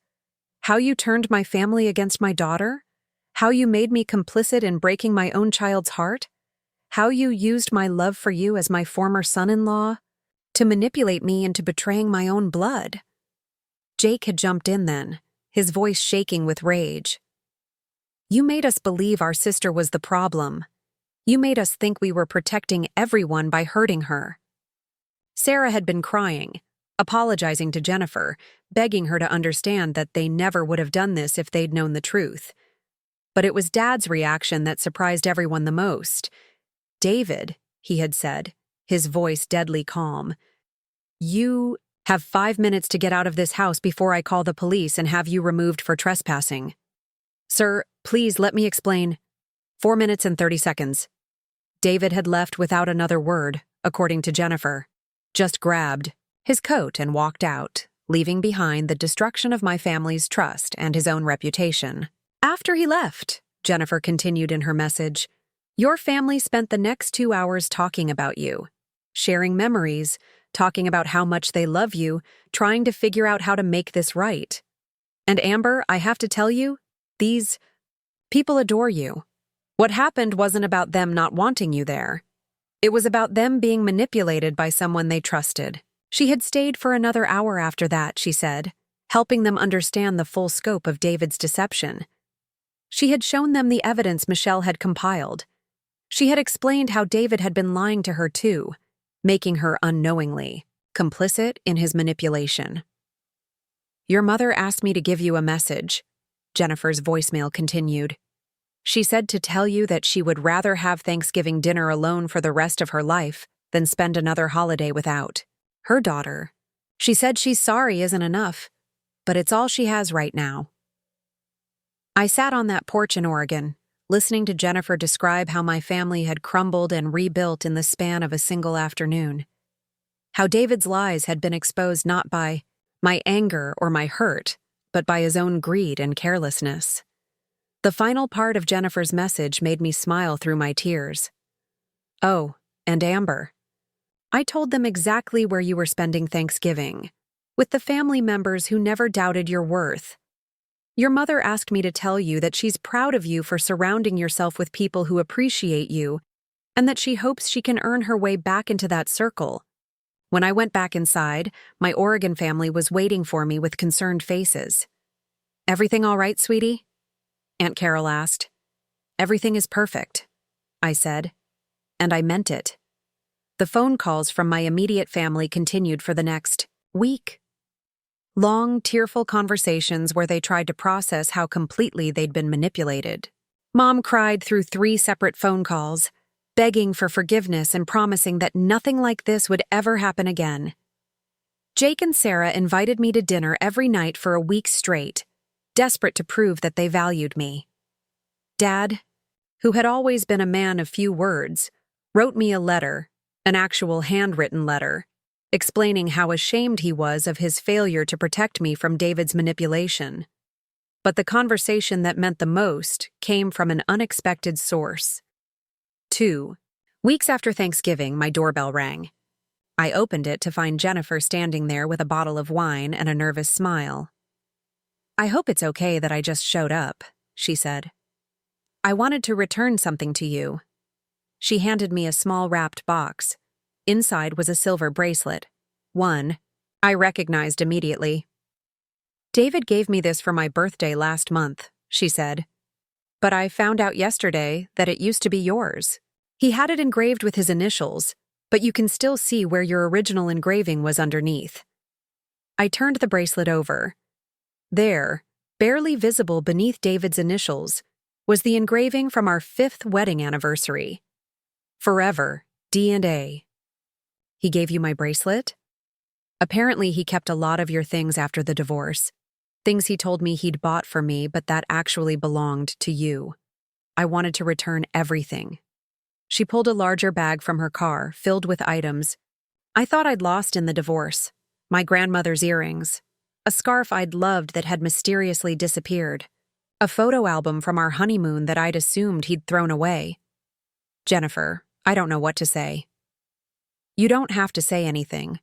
How you turned my family against my daughter? How you made me complicit in breaking my own child's heart? How you used my love for you as my former son-in-law to manipulate me into betraying my own blood? Jake had jumped in then, his voice shaking with rage. You made us believe our sister was the problem. You made us think we were protecting everyone by hurting her. Sarah had been crying, apologizing to Jennifer, begging her to understand that they never would have done this if they'd known the truth. But it was Dad's reaction that surprised everyone the most. David, he had said, his voice deadly calm, you have 5 minutes to get out of this house before I call the police and have you removed for trespassing. Sir, please let me explain. 4 minutes and 30 seconds. David had left without another word, according to Jennifer. Just grabbed his coat and walked out, leaving behind the destruction of my family's trust and his own reputation. After he left, Jennifer continued in her message, your family spent the next 2 hours talking about you, sharing memories, talking about how much they love you, trying to figure out how to make this right. And Amber, I have to tell you, these people adore you. What happened wasn't about them not wanting you there. It was about them being manipulated by someone they trusted. She had stayed for another hour after that, she said, helping them understand the full scope of David's deception. She had shown them the evidence Michelle had compiled. She had explained how David had been lying to her too, making her unknowingly complicit in his manipulation. Your mother asked me to give you a message, Jennifer's voicemail continued. She said to tell you that she would rather have Thanksgiving dinner alone for the rest of her life than spend another holiday without her daughter. She said she's sorry isn't enough, but it's all she has right now. I sat on that porch in Oregon, listening to Jennifer describe how my family had crumbled and rebuilt in the span of a single afternoon. How David's lies had been exposed not by my anger or my hurt, but by his own greed and carelessness. The final part of Jennifer's message made me smile through my tears. Oh, and Amber. I told them exactly where you were spending Thanksgiving, with the family members who never doubted your worth. Your mother asked me to tell you that she's proud of you for surrounding yourself with people who appreciate you, and that she hopes she can earn her way back into that circle. When I went back inside, my Oregon family was waiting for me with concerned faces. Everything all right, sweetie? Aunt Carol asked. Everything is perfect, I said, and I meant it. The phone calls from my immediate family continued for the next week. Long, tearful conversations where they tried to process how completely they'd been manipulated. Mom cried through 3 separate phone calls, begging for forgiveness and promising that nothing like this would ever happen again. Jake and Sarah invited me to dinner every night for a week straight, desperate to prove that they valued me. Dad, who had always been a man of few words, wrote me a letter, an actual handwritten letter, explaining how ashamed he was of his failure to protect me from David's manipulation. But the conversation that meant the most came from an unexpected source. 2 weeks after Thanksgiving, my doorbell rang. I opened it to find Jennifer standing there with a bottle of wine and a nervous smile. I hope it's okay that I just showed up, she said. I wanted to return something to you. She handed me a small wrapped box. Inside was a silver bracelet. One I recognized immediately. "David gave me this for my birthday last month," she said. "But I found out yesterday that it used to be yours. He had it engraved with his initials, but you can still see where your original engraving was underneath." I turned the bracelet over. There, barely visible beneath David's initials, was the engraving from our 5th wedding anniversary. "Forever, D&A." "He gave you my bracelet?" "Apparently he kept a lot of your things after the divorce. Things he told me he'd bought for me, but that actually belonged to you. I wanted to return everything." She pulled a larger bag from her car, filled with items I thought I'd lost in the divorce. My grandmother's earrings, a scarf I'd loved that had mysteriously disappeared, a photo album from our honeymoon that I'd assumed he'd thrown away. "Jennifer, I don't know what to say." "You don't have to say anything.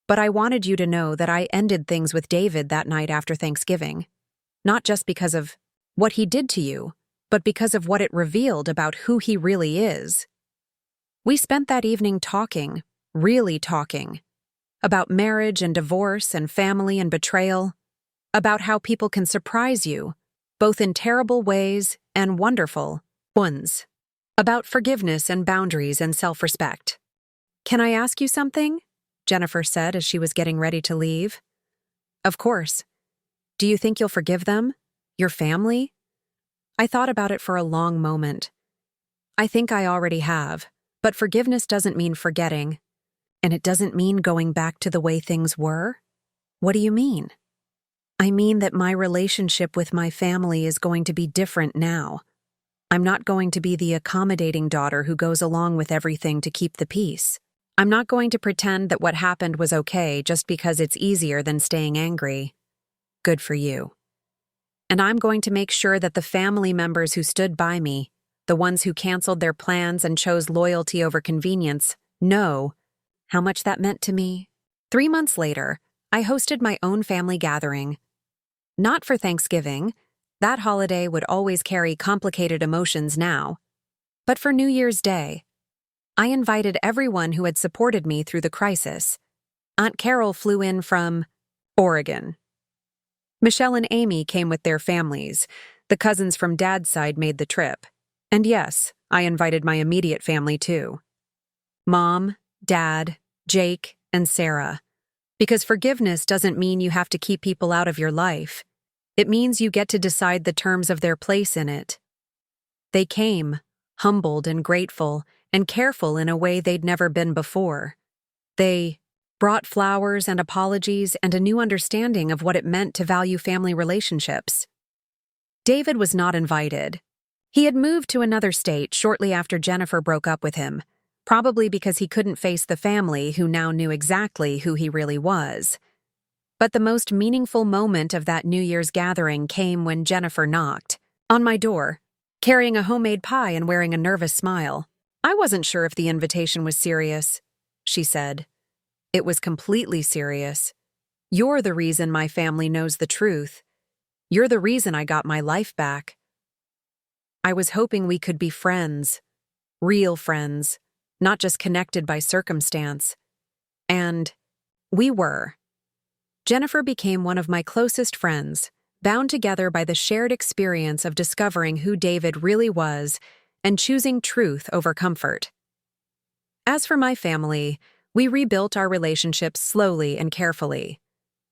But I wanted you to know that I ended things with David that night after Thanksgiving. Not just because of what he did to you, but because of what it revealed about who he really is. We spent that evening talking, really talking, about marriage and divorce and family and betrayal, about how people can surprise you, both in terrible ways and wonderful ones, about forgiveness and boundaries and self-respect. "Can I ask you something?" Jennifer said as she was getting ready to leave. "Of course. Do you think you'll forgive them? Your family?" I thought about it for a long moment. I think I already have, but forgiveness doesn't mean forgetting. And it doesn't mean going back to the way things were? What do you mean? I mean that my relationship with my family is going to be different now. I'm not going to be the accommodating daughter who goes along with everything to keep the peace. I'm not going to pretend that what happened was okay just because it's easier than staying angry. Good for you. And I'm going to make sure that the family members who stood by me, the ones who canceled their plans and chose loyalty over convenience, know how much that meant to me. 3 months later, I hosted my own family gathering. Not for Thanksgiving. That holiday would always carry complicated emotions now. But for New Year's Day, I invited everyone who had supported me through the crisis. Aunt Carol flew in from Oregon. Michelle and Amy came with their families. The cousins from Dad's side made the trip. And yes, I invited my immediate family too. Mom, Dad, Jake, and Sarah. Because forgiveness doesn't mean you have to keep people out of your life. It means you get to decide the terms of their place in it. They came, humbled and grateful, and careful in a way they'd never been before. They brought flowers and apologies and a new understanding of what it meant to value family relationships. David was not invited. He had moved to another state shortly after Jennifer broke up with him, probably because he couldn't face the family who now knew exactly who he really was. But the most meaningful moment of that New Year's gathering came when Jennifer knocked on my door, carrying a homemade pie and wearing a nervous smile. "I wasn't sure if the invitation was serious," she said. "It was completely serious. You're the reason my family knows the truth. You're the reason I got my life back. I was hoping we could be friends, real friends, not just connected by circumstance. And we were." Jennifer became one of my closest friends, bound together by the shared experience of discovering who David really was and choosing truth over comfort. As for my family, we rebuilt our relationships slowly and carefully.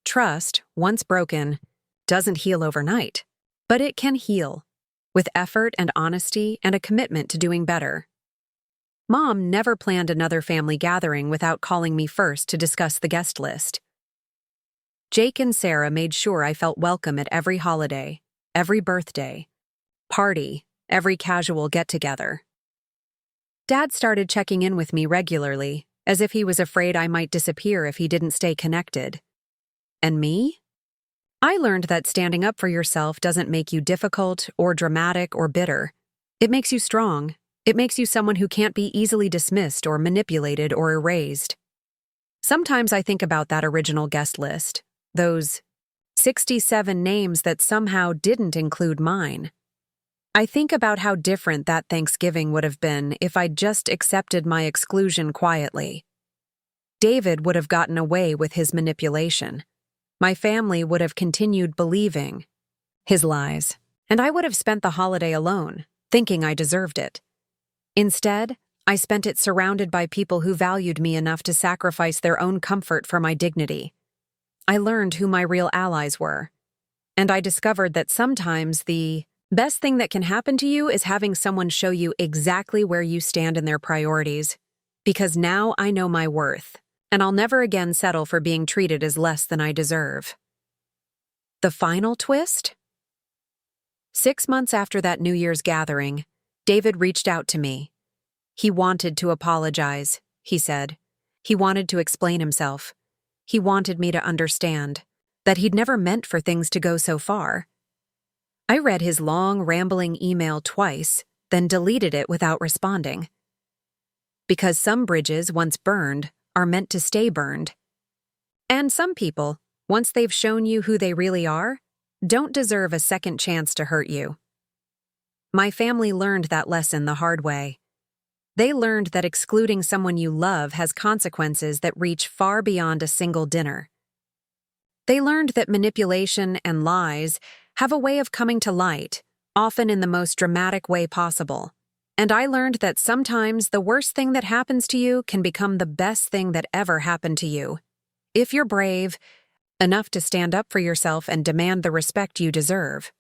Trust, once broken, doesn't heal overnight, but it can heal, with effort and honesty and a commitment to doing better. Mom never planned another family gathering without calling me first to discuss the guest list. Jake and Sarah made sure I felt welcome at every holiday, every birthday, party, every casual get-together. Dad started checking in with me regularly, as if he was afraid I might disappear if he didn't stay connected. And me? I learned that standing up for yourself doesn't make you difficult or dramatic or bitter. It makes you strong. It makes you someone who can't be easily dismissed or manipulated or erased. Sometimes I think about that original guest list, those 67 names that somehow didn't include mine. I think about how different that Thanksgiving would have been if I'd just accepted my exclusion quietly. David would have gotten away with his manipulation. My family would have continued believing his lies, and I would have spent the holiday alone, thinking I deserved it. Instead, I spent it surrounded by people who valued me enough to sacrifice their own comfort for my dignity. I learned who my real allies were, and I discovered that sometimes the best thing that can happen to you is having someone show you exactly where you stand in their priorities, because now I know my worth, and I'll never again settle for being treated as less than I deserve. The final twist? 6 months after that New Year's gathering, David reached out to me. He wanted to apologize, he said. He wanted to explain himself. He wanted me to understand that he'd never meant for things to go so far. I read his long, rambling email twice, then deleted it without responding. Because some bridges, once burned, are meant to stay burned. And some people, once they've shown you who they really are, don't deserve a second chance to hurt you. My family learned that lesson the hard way. They learned that excluding someone you love has consequences that reach far beyond a single dinner. They learned that manipulation and lies have a way of coming to light, often in the most dramatic way possible. And I learned that sometimes the worst thing that happens to you can become the best thing that ever happened to you, if you're brave enough to stand up for yourself and demand the respect you deserve.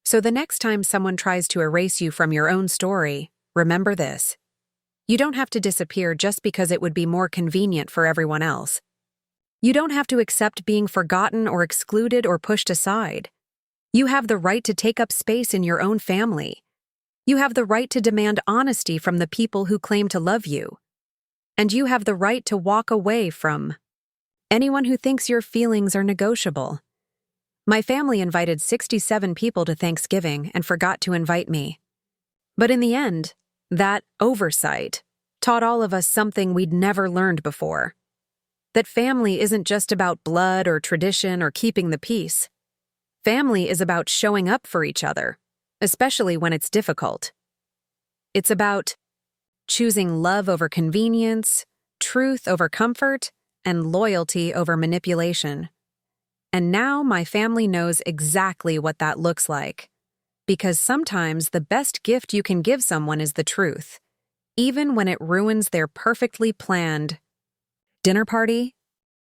So the next time someone tries to erase you from your own story, remember this. You don't have to disappear just because it would be more convenient for everyone else. You don't have to accept being forgotten or excluded or pushed aside. You have the right to take up space in your own family. You have the right to demand honesty from the people who claim to love you. And you have the right to walk away from anyone who thinks your feelings are negotiable. My family invited 67 people to Thanksgiving and forgot to invite me. But in the end, that oversight taught all of us something we'd never learned before. That family isn't just about blood or tradition or keeping the peace. Family is about showing up for each other, especially when it's difficult. It's about choosing love over convenience, truth over comfort, and loyalty over manipulation. And now my family knows exactly what that looks like. Because sometimes the best gift you can give someone is the truth, even when it ruins their perfectly planned dinner party